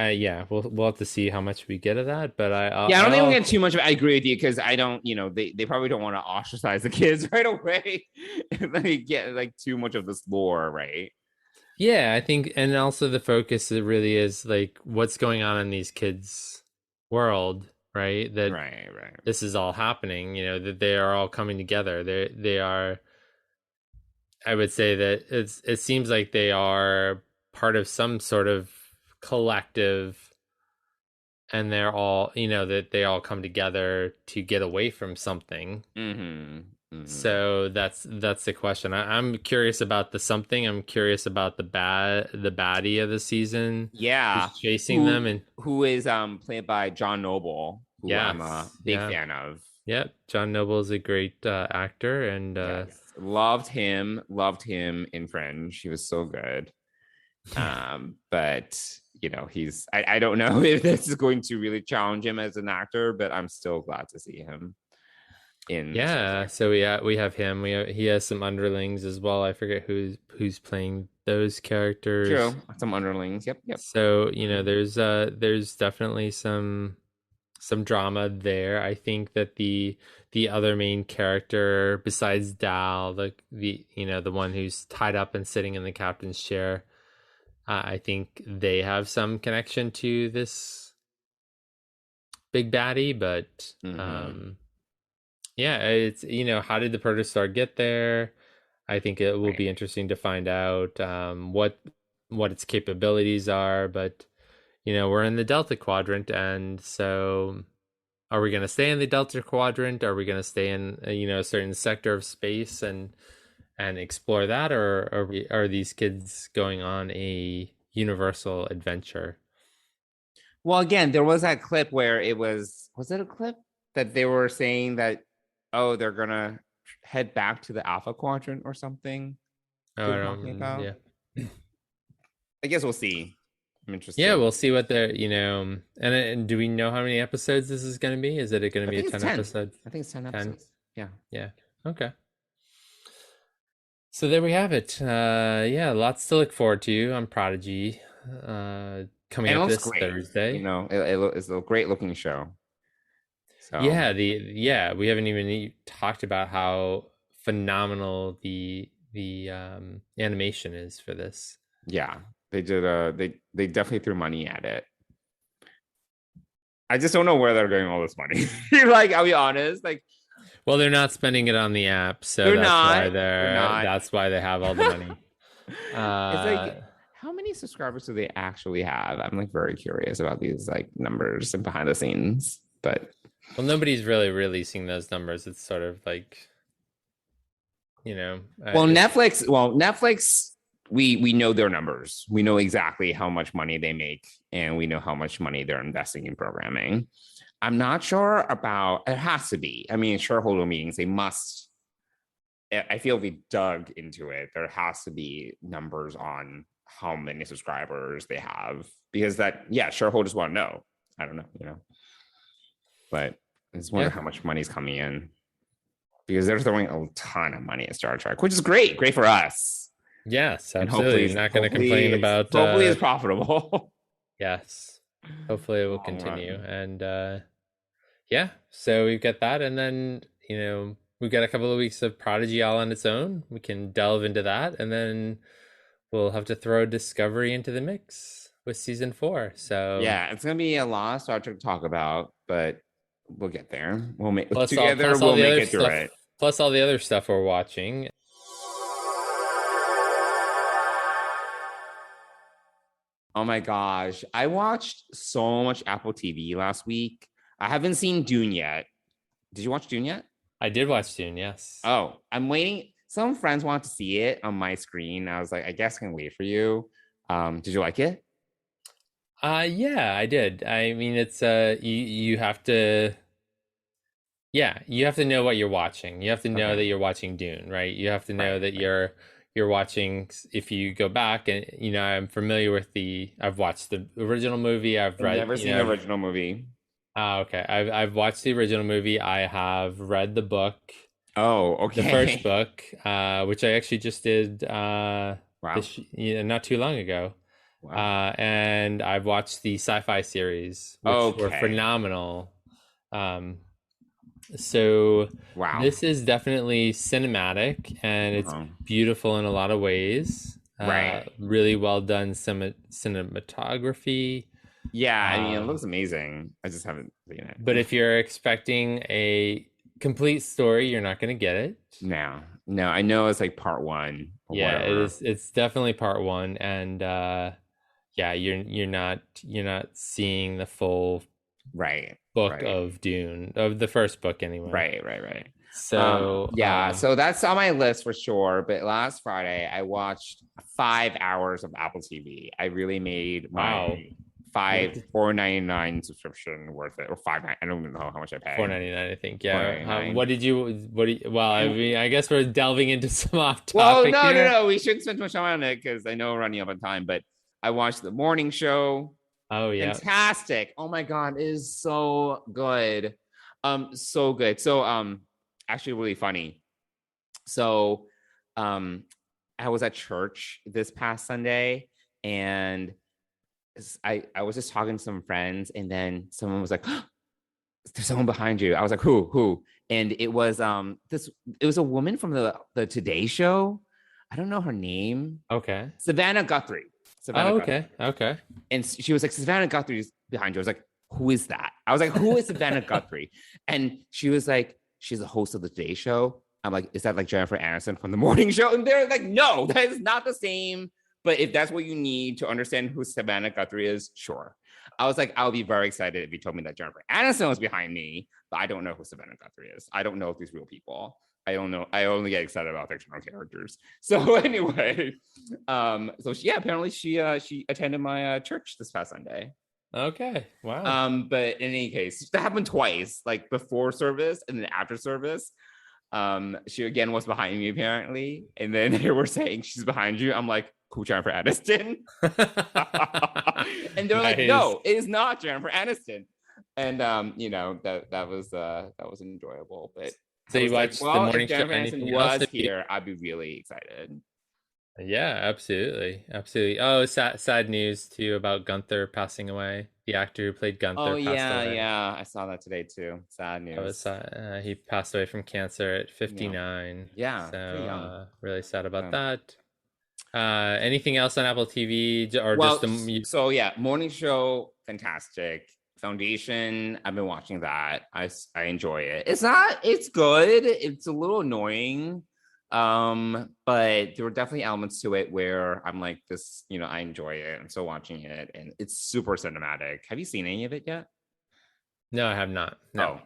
We'll have to see how much we get of that. But I don't think we get too much of it. I agree with you, because I don't. They probably don't want to ostracize the kids right away if they get like too much of this lore, right? Yeah, I think, and also the focus it really is like what's going on in these kids' world, right? That right. This is all happening. That they are all coming together. They are. I would say that it seems like they are part of some sort of collective, and they're all, that they all come together to get away from something. So that's the question. I'm curious about the something. I'm curious about the baddie of the season. Yeah, who's chasing them, and who is played by John Noble, who I'm a big fan of. Yep, John Noble is a great actor, and loved him in Fringe. He was so good. But he's I don't know if this is going to really challenge him as an actor, but I'm still glad to see him. in Star Yeah, Trek. so we have him. He has some underlings as well. I forget who's playing those characters. True, some underlings. Yep, yep. So, there's definitely some drama there. I think that the other main character besides Dal, the one who's tied up and sitting in the captain's chair, I think they have some connection to this big baddie, but yeah, it's how did the protostar get there? I think it will be interesting to find out what its capabilities are, but we're in the Delta Quadrant, and so are we going to stay in the Delta Quadrant? Are we going to stay in a certain sector of space and explore that, or are these kids going on a universal adventure? Well, again, there was that clip where was it a clip that they were saying that, oh, they're gonna head back to the Alpha Quadrant or something? Oh, I don't, yeah. I guess we'll see. I'm interested. Yeah, we'll see what they're, and do we know how many episodes this is going to be? Is it going to be a 10 episodes? I think it's 10 episodes. Yeah. Yeah. Okay. So there we have it. Yeah, lots to look forward to on Prodigy. Coming up this Thursday. It's a great looking show. So Yeah, we haven't even talked about how phenomenal the animation is for this. Yeah, they did. They definitely threw money at it. I just don't know where they're getting all this money. Like, I'll be honest. Like, well, they're not spending it on the app, so that's why they have all the money. It's like, how many subscribers do they actually have? I'm like very curious about these like numbers and behind the scenes. But well, nobody's really releasing those numbers. It's sort of like, Netflix. We know their numbers. We know exactly how much money they make, and we know how much money they're investing in programming. I'm not sure about, it has to be. I mean, shareholder meetings, they must, I feel we dug into it. There has to be numbers on how many subscribers they have, because shareholders want to know. I don't know, but I just wonder how much money's coming in, because they're throwing a ton of money at Star Trek, which is great for us. Yes, absolutely. You're not going to complain about. Hopefully, it's profitable. Yes, hopefully it will continue, and yeah. So we've got that, and then we've got a couple of weeks of Prodigy all on its own. We can delve into that, and then we'll have to throw Discovery into the mix with season 4. So yeah, it's gonna be a lot of Star Trek to talk about, but we'll get there. We'll make plus together. We'll make it through it. Plus all the other stuff we're watching. Oh my gosh. I watched so much Apple TV last week. I haven't seen Dune yet. Did you watch Dune yet? I did watch Dune, yes. Oh, I'm waiting. Some friends want to see it on my screen. I was like, I guess I can wait for you. Did you like it? Yeah, I did. I mean, it's you have to know what you're watching. You have to know that you're watching Dune, right? You have to know that you're watching. If you go back and I'm familiar with I've watched the original movie. I've never seen the original movie. Okay. I've watched the original movie. I have read the book. Oh, okay. The first book, which I actually just did not too long ago. Wow. And I've watched the sci-fi series, which were phenomenal. So wow, this is definitely cinematic, and it's beautiful in a lot of ways. Right. Really well done cinematography. Yeah, I mean, it looks amazing. I just haven't seen it. But if you're expecting a complete story, you're not going to get it. No, I know it's like part 1. Yeah, whatever. It's definitely part 1, and you're not seeing the full book of Dune, of the first book anyway. Right. So so that's on my list for sure. But last Friday I watched 5 hours of Apple TV. I really made my $4.99 subscription worth it, or $5.99. I don't even know how much I paid. $4.99, I think. Yeah. Well, I mean, I guess we're delving into some off topic. Well, no. We shouldn't spend too much time on it because I know we're running up on time. But I watched the morning show. Oh yeah, fantastic! Oh my god, it is so good. So good. So actually really funny. So, I was at church this past Sunday, and I was just talking to some friends, and then someone was like, "There's someone behind you." I was like, "Who?" And it was it was a woman from the Today Show. I don't know her name. Okay. Savannah Guthrie. Savannah okay. Guthrie. Okay. And she was like, "Savannah Guthrie's behind you." I was like, "Who is that?" I was like, "Who is Savannah Guthrie?" And she was like, "She's the host of the Today Show." I'm like, "Is that like Jennifer Aniston from the morning show?" And they're like, "No, that is not the same. But if that's what you need to understand who Savannah Guthrie is, sure." I was like, "I'll be very excited if you told me that Jennifer Aniston was behind me, but I don't know who Savannah Guthrie is. I don't know if these real people. I don't know. I only get excited about fictional characters." So anyway, so apparently she attended my church this past Sunday. Okay. Wow. But in any case, that happened twice, like before service and then after service. She again was behind me apparently, and then they were saying she's behind you. I'm like, "Who, Jennifer Aniston?" And they're like, "No, it is not Jennifer Aniston." And that was enjoyable. But so you watched the morning if Jennifer show? Aniston was here, I'd be really excited. Yeah, absolutely. Oh, sad news too about Gunther passing away. The actor who played Gunther. Oh passed away. yeah, I saw that today too. Sad news. That was, he passed away from cancer at 59. Yeah, so really sad about that. Anything else on Apple TV or just the? So yeah, morning show, fantastic. Foundation, I've been watching that. I enjoy it. It's good. It's a little annoying. But there were definitely elements to it where I'm like, this, I enjoy it. I'm still watching it, and it's super cinematic. Have you seen any of it yet? No, I have not. No. Oh,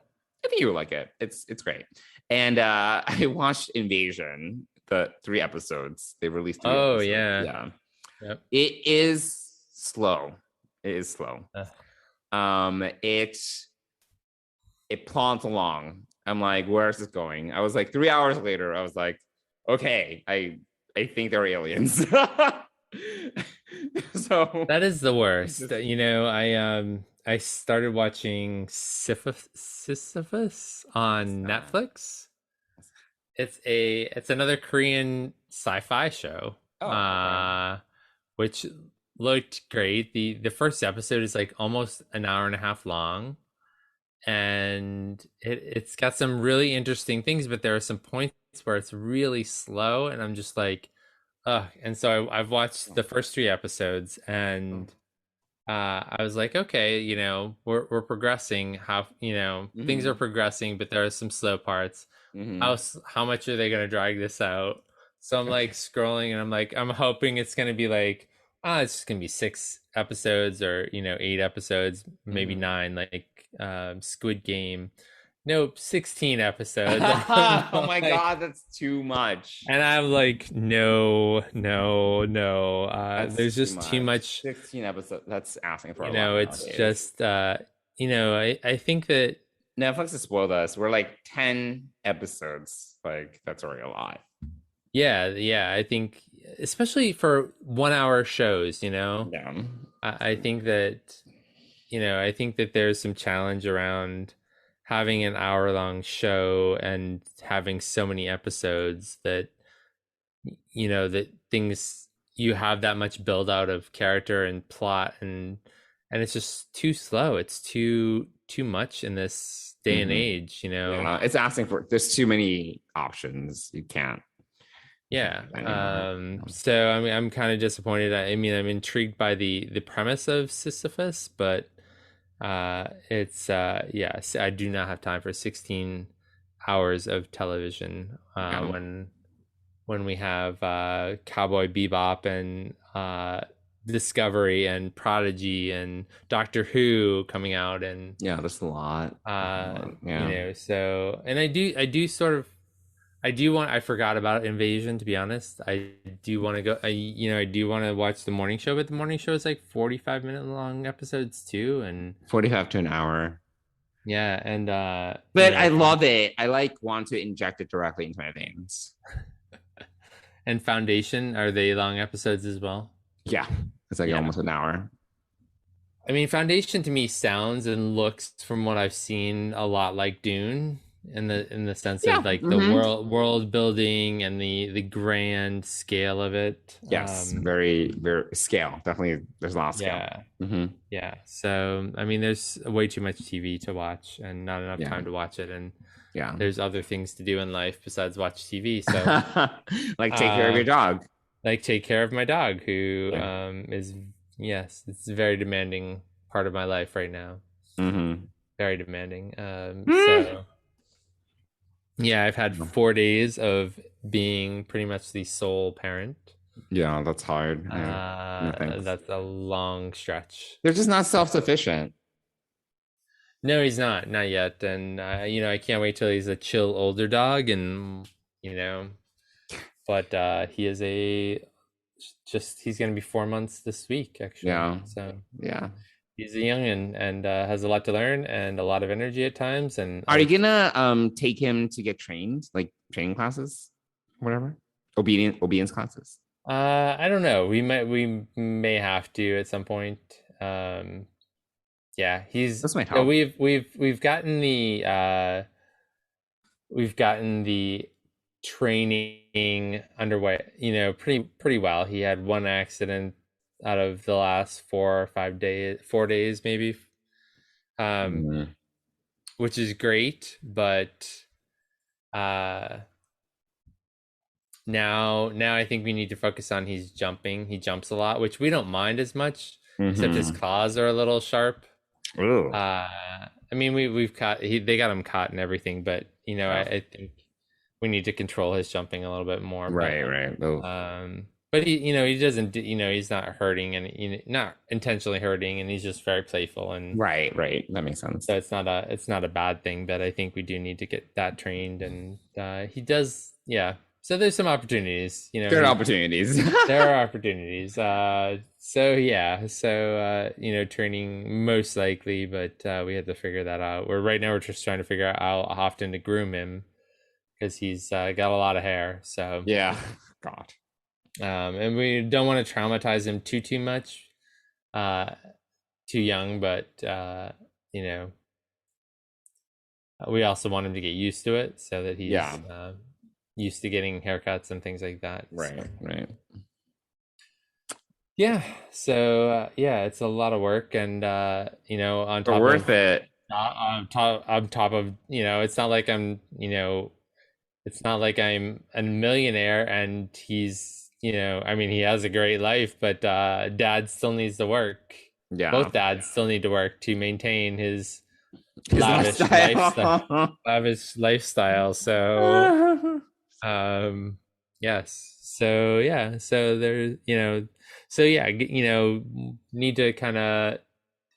I think you would like it. It's great. And I watched Invasion, the 3 episodes. They released 3 episodes. Yeah. Yep. It is slow. It plods along. I'm like, where is this going? I was like, 3 hours later, I was like, okay, I think they're aliens. So that is the worst. I started watching Sisyphus on Netflix. It's another Korean sci-fi show. Which looked great. The first episode is like almost an hour and a half long, and it's got some really interesting things, but there are some points where it's really slow, and I'm just like, ugh. And so I've watched the first 3 episodes, and I was like, okay, we're progressing. How things are progressing, but there are some slow parts. How much are they going to drag this out? So I'm like scrolling, and I'm like, I'm hoping it's going to be like, it's just going to be 6 episodes or 8 episodes, maybe 9, like Squid Game. Nope, 16 episodes. Oh my god, that's too much. And I'm like, no. There's just too much. 16 episodes. That's asking for a lot. It's nowadays. Just I think that Netflix has spoiled us. We're like 10 episodes. Like, that's already a lot. Yeah. I think, especially for 1-hour shows, Yeah. I think that, I think that there's some challenge around having an hour-long show and having so many episodes that, that things, you have that much build out of character and plot, and it's just too slow. It's too much in this day and age, It's asking for, there's too many options. You can't. Yeah. So I mean, I'm kind of disappointed. I'm intrigued by the premise of Sisyphus, but it's I do not have time for 16 hours of television when we have Cowboy Bebop and Discovery and Prodigy and Doctor Who coming out, and that's a lot. So, and I forgot about Invasion, to be honest. I do want to go, I do want to watch the morning show, but the morning show is like 45-minute long episodes too, and 45 to an hour. Yeah, and but I love it. I want to inject it directly into my veins. And Foundation, are they long episodes as well? Yeah, it's like almost an hour. I mean, Foundation to me sounds and looks, from what I've seen, a lot like Dune. in the sense Yeah. of like the world building and the grand scale of it. Yes, very, very scale. Definitely, there's a lot of scale. Yeah. Mm-hmm. Yeah. So I mean, there's way too much TV to watch and not enough Yeah. time to watch it, and Yeah. there's other things to do in life besides watch TV. So like take care of your dog. like take care of my dog, who Yeah. is, yes, it's a very demanding part of my life right now. Mm-hmm. Very demanding. So yeah, I've had 4 days of being pretty much the sole parent. Yeah, that's hard. Yeah. No, thanks. That's a long stretch. They're just not self-sufficient. No, he's not yet. And you know, I can't wait till he's a chill older dog, and you know, but he is he's gonna be 4 months this week, actually. Yeah. So Yeah. he's a young and has a lot to learn and a lot of energy at times. And Are you gonna take him to get trained, like training classes, whatever, obedience classes? I don't know. We may have to at some point. Yeah, This might help. We've gotten the training underway, you know, pretty well. He had one accident out of the last 4 or 5 days, 4 days maybe, which is great, but now I think we need to focus on he's jumping. He jumps a lot, which we don't mind as much, except his claws are a little sharp. Ooh. I mean, they got him caught and everything, but you know, I think we need to control his jumping a little bit more. Right. But he doesn't, he's not hurting, and not intentionally hurting, and he's just very playful, and Right. That makes sense. so it's not a bad thing. But I think we do need to get that trained, and he does. Yeah. So there's some opportunities, There are opportunities. there are opportunities. Training most likely, but we have to figure that out. Right now we're just trying to figure out how often to groom him, because he's got a lot of hair. So yeah. God. And we don't want to traumatize him too much, too young, but we also want him to get used to it, so that he's used to getting haircuts and things like that. Right. Yeah. So it's a lot of work, and on top worth of it. On top of, it's not like I'm a millionaire, and he's, I mean, he has a great life, but dad still needs to work. Yeah. Both dads still need to work to maintain his lavish lifestyle. So yes. So there's, need to kind of,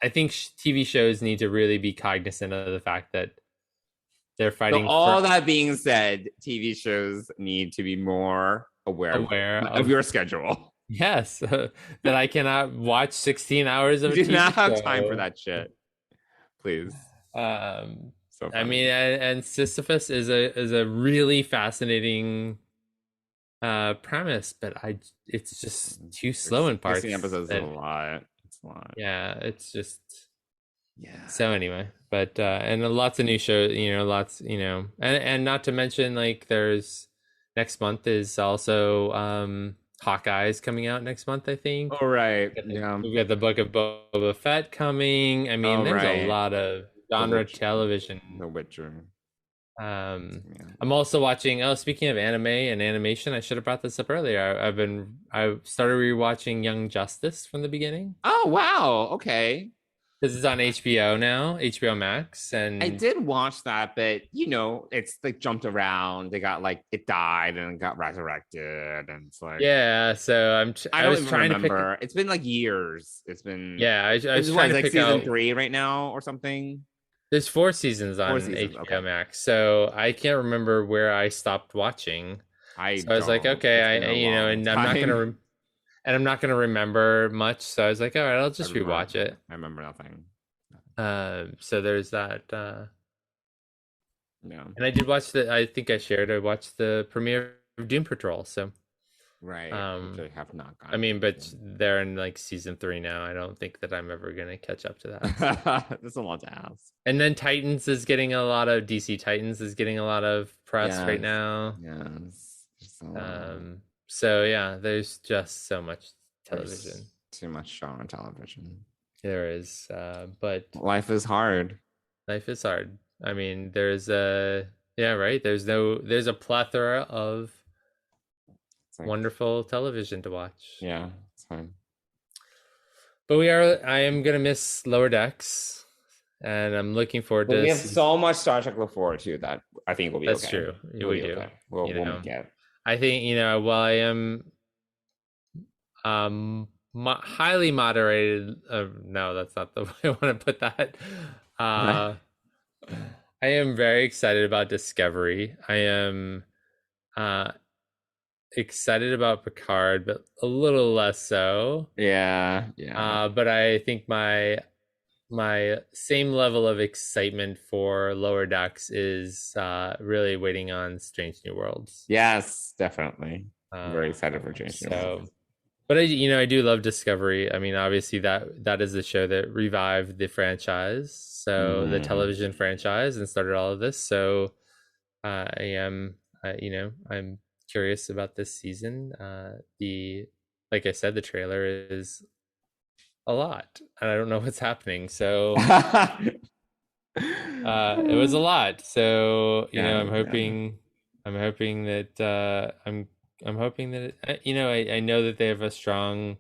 I think TV shows need to really be cognizant of the fact that they're fighting. So all that being said, TV shows need to be more aware of your schedule. Yes, that I cannot watch 16 hours of You TV do not have show. time for that shit. Please. So I mean, and Sisyphus is a really fascinating premise, but it's just too slow in parts. 16 episodes is a lot. It's a lot. Yeah, it's just So anyway, but and lots of new shows, and not to mention, like, there's next month is also Hawkeye's coming out next month, I think. Oh, right. We've got the Book of Boba Fett coming. I mean, there's a lot of genre television. The Witcher. I'm also watching, speaking of anime and animation, I should have brought this up earlier. I started rewatching Young Justice from the beginning. Oh, wow. Okay. This is on HBO now, HBO Max, and I did watch that, but it's like jumped around. They got it died and got resurrected, and it's like So I was trying to remember. It's been years. It's been I was trying to pick season out 3 right now or something. There's 4 seasons on HBO Max, so I can't remember where I stopped watching. I was like, okay, and I'm not gonna remember much, so I was like, all right, I'll just rewatch it. I remember nothing. So there's that. Yeah, and I did watch I think I watched the premiere of Doom Patrol. So Right. Which I have not gotten. I mean, but they're in like season 3 now. I don't think that I'm ever gonna catch up to that. That's a lot to ask. And then Titans is getting a lot of DC Titans is getting a lot of press right Yes. now. Yes. So yeah, there's just so much television. There's too much show on television. There is, but Life is hard. life is hard. I mean, there's a right. There's a plethora of It's like, wonderful television to watch. yeah, it's fine. But I am gonna miss Lower Decks, and I'm looking forward But to. we have so much Star Trek to look forward to that I think will be That's okay. true. We'll We be do. okay. We'll get. I think while I am highly moderated. No, that's not the way I want to put that. I am very excited about Discovery. I am excited about Picard, but a little less so. Yeah. But I think my same level of excitement for Lower Decks is really waiting on Strange New Worlds. Yes, definitely. I'm very excited for Strange New Worlds. But I do love Discovery. I mean, obviously that is the show that revived the franchise, so the television franchise, and started all of this. So I'm curious about this season. Like I said, the trailer is a lot, and I don't know what's happening. So it was a lot. So I'm hoping that I'm hoping that I know that they have a strong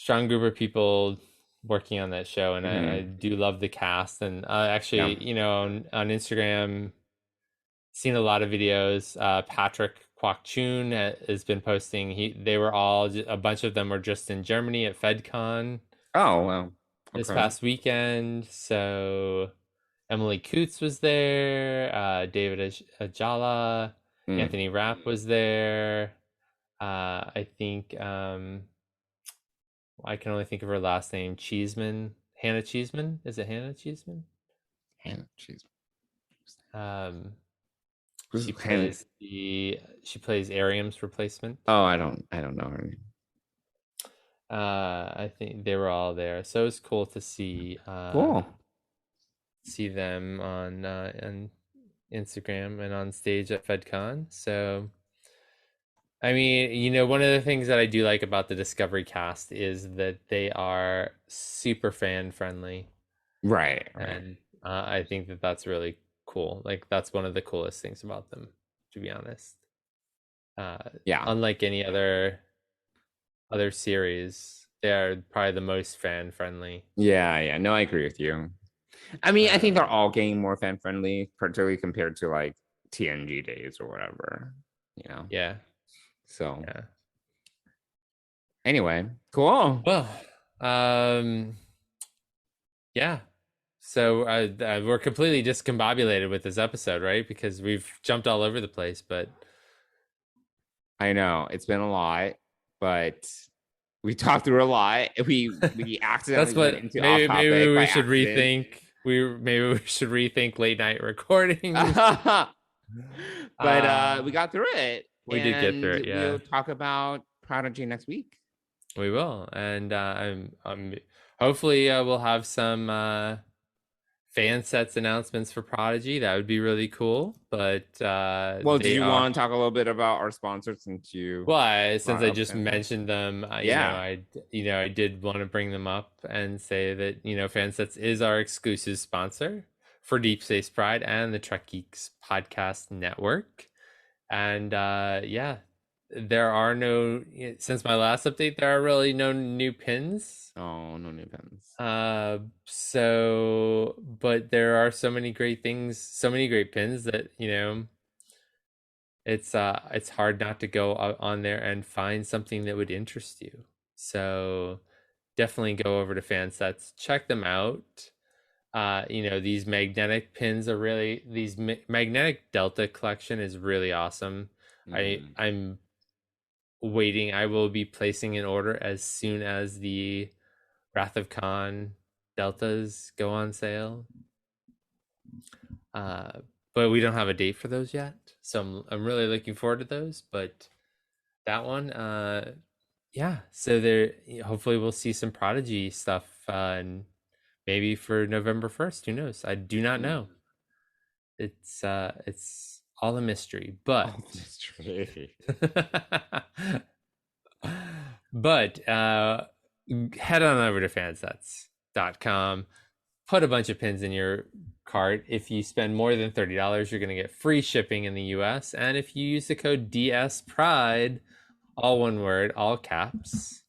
group of people working on that show, and I do love the cast. And actually, on Instagram, seen a lot of videos. Patrick Kwok Chun has been posting. They were a bunch of them were just in Germany at FedCon. Oh wow! Okay. This past weekend. So Emily Coots was there. David Ajala. Anthony Rapp was there. I think I can only think of her last name. Cheeseman. Hannah Cheeseman. Is it Hannah Cheeseman? Hannah Cheeseman. She plays Ariam's replacement. Oh, I don't know her name. I think they were all there, so it's cool to see. See them on Instagram and on stage at FedCon. So, I mean, one of the things that I do like about the Discovery cast is that they are super fan friendly, right? And I think that that's really cool. Like, that's one of the coolest things about them, to be honest. Unlike any other series, they are probably the most fan friendly. Yeah. No, I agree with you. I mean, I think they're all getting more fan friendly, particularly compared to like TNG days or whatever. Yeah. So. Yeah. Anyway, cool. Well, yeah. So we're completely discombobulated with this episode, right? Because we've jumped all over the place, but I know it's been a lot, but we talked through a lot. We accidentally went into maybe we should rethink. Maybe we should rethink late night recording. But we got through it. We did get through it. Yeah. We'll talk about Prodigy next week. We will, and I'm hopefully we'll have some fan sets announcements for Prodigy. That would be really cool. But do you want to talk a little bit about our sponsors since I just mentioned them? I did want to bring them up and say that Fansets is our exclusive sponsor for Deep Space Pride and the Trek Geeks podcast network. And there are since my last update, there are really no new pins. Oh, no new pins. But there are so many great things, so many great pins that it's hard not to go on there and find something that would interest you. So definitely go over to Fansets, check them out. These magnetic pins are really magnetic Delta collection is really awesome. I'm waiting. I will be placing an order as soon as the Wrath of Khan Deltas go on sale. But we don't have a date for those yet, so I'm really looking forward to those. But that one. Yeah. So there, hopefully, we'll see some Prodigy stuff, and maybe for November 1st. Who knows? I do not know. It's all a mystery, but Mystery. but head on over to fansets.com, put a bunch of pins in your cart. If you spend more than $30, you're going to get free shipping in the US, and if you use the code DS Pride, all one word, all caps,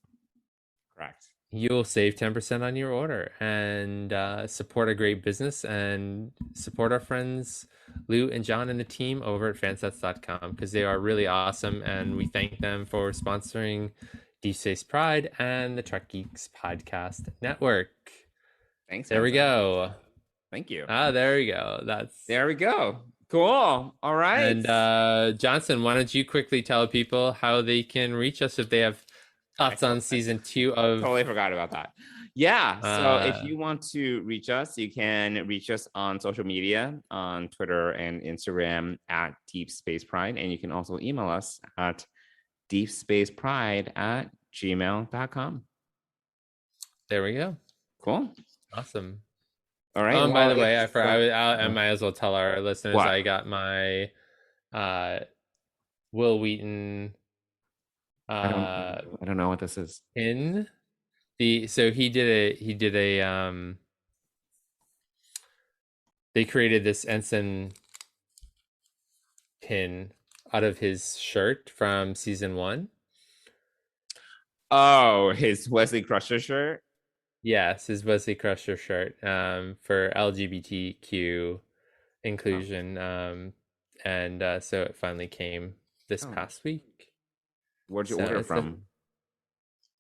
Correct. you'll save 10% on your order and support a great business and support our friends Lou and John and the team over at fansets.com, because they are really awesome, and we thank them for sponsoring Deep Space Pride and the Trek Geeks Podcast Network. Thanks. There we go. Thank you. There we go. There we go. Cool. All right. And Johnson, why don't you quickly tell people how they can reach us if they have thoughts on season 2 of... Totally forgot about that. Yeah. So if you want to reach us, you can reach us on social media, on Twitter and Instagram at Deep Space Pride. And you can also email us at deepspacepride@gmail.com. There we go. Cool. Awesome. All right. By the way, I might as well tell our listeners What? I got my Will Wheaton I don't know what this is. pin. So he did a they created this ensign pin out of his shirt from season 1. Oh, his Wesley Crusher shirt. Yes, his Wesley Crusher shirt for LGBTQ inclusion. And so it finally came this past week. Where'd you order from?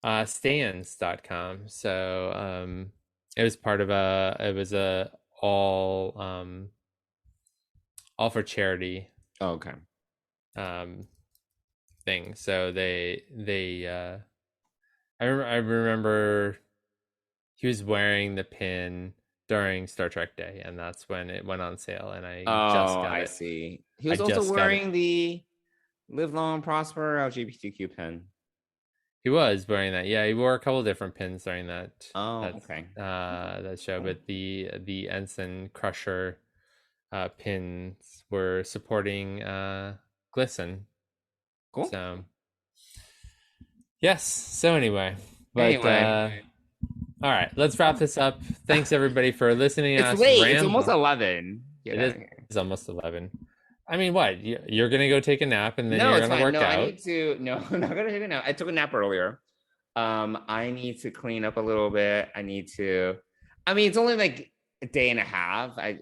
Stans.com. So it was part of a all for charity Okay. thing. So they I remember he was wearing the pin during Star Trek Day, and that's when it went on sale, and I just got it. I see. He was also wearing the Live Long and Prosper LGBTQ pin. He was wearing that. Yeah, he wore a couple different pins during that. Okay. That show, but the Ensign Crusher pins were supporting Glisten. Cool. So yes. So anyway, all right, let's wrap this up. Thanks everybody for listening. It's late. It's almost 11. It's almost 11. I mean, what? You're gonna go take a nap and then you're gonna work out? I need to. No, I'm not gonna take a nap. I took a nap earlier. I need to clean up a little bit. I need to. I mean, it's only like a day and a half. I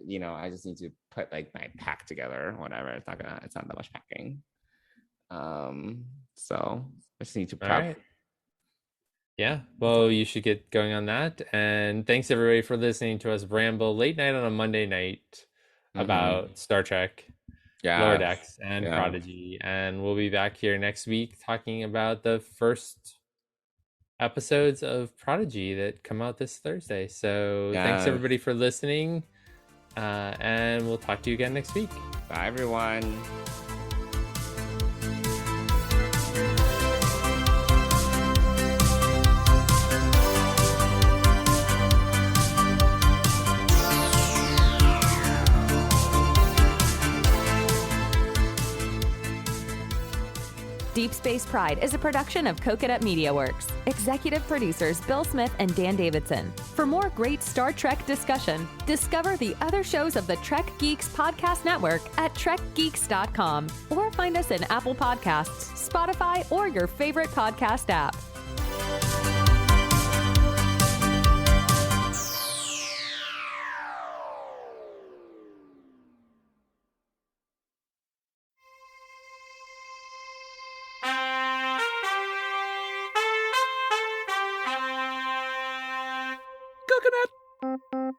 just need to put like my pack together. Whatever. It's not that much packing. So I just need to prep. All right. Yeah, well, you should get going on that. And thanks everybody for listening to us ramble late night on a Monday night about Star Trek, Lower Decks, and Prodigy. And we'll be back here next week talking about the first episodes of Prodigy that come out this Thursday. So thanks everybody for listening. And we'll talk to you again next week. Bye, everyone. Deep Space Pride is a production of Coconut Media Works. Executive producers Bill Smith and Dan Davidson. For more great Star Trek discussion, discover the other shows of the Trek Geeks Podcast Network at trekgeeks.com or find us in Apple Podcasts, Spotify, or your favorite podcast app. Coconut.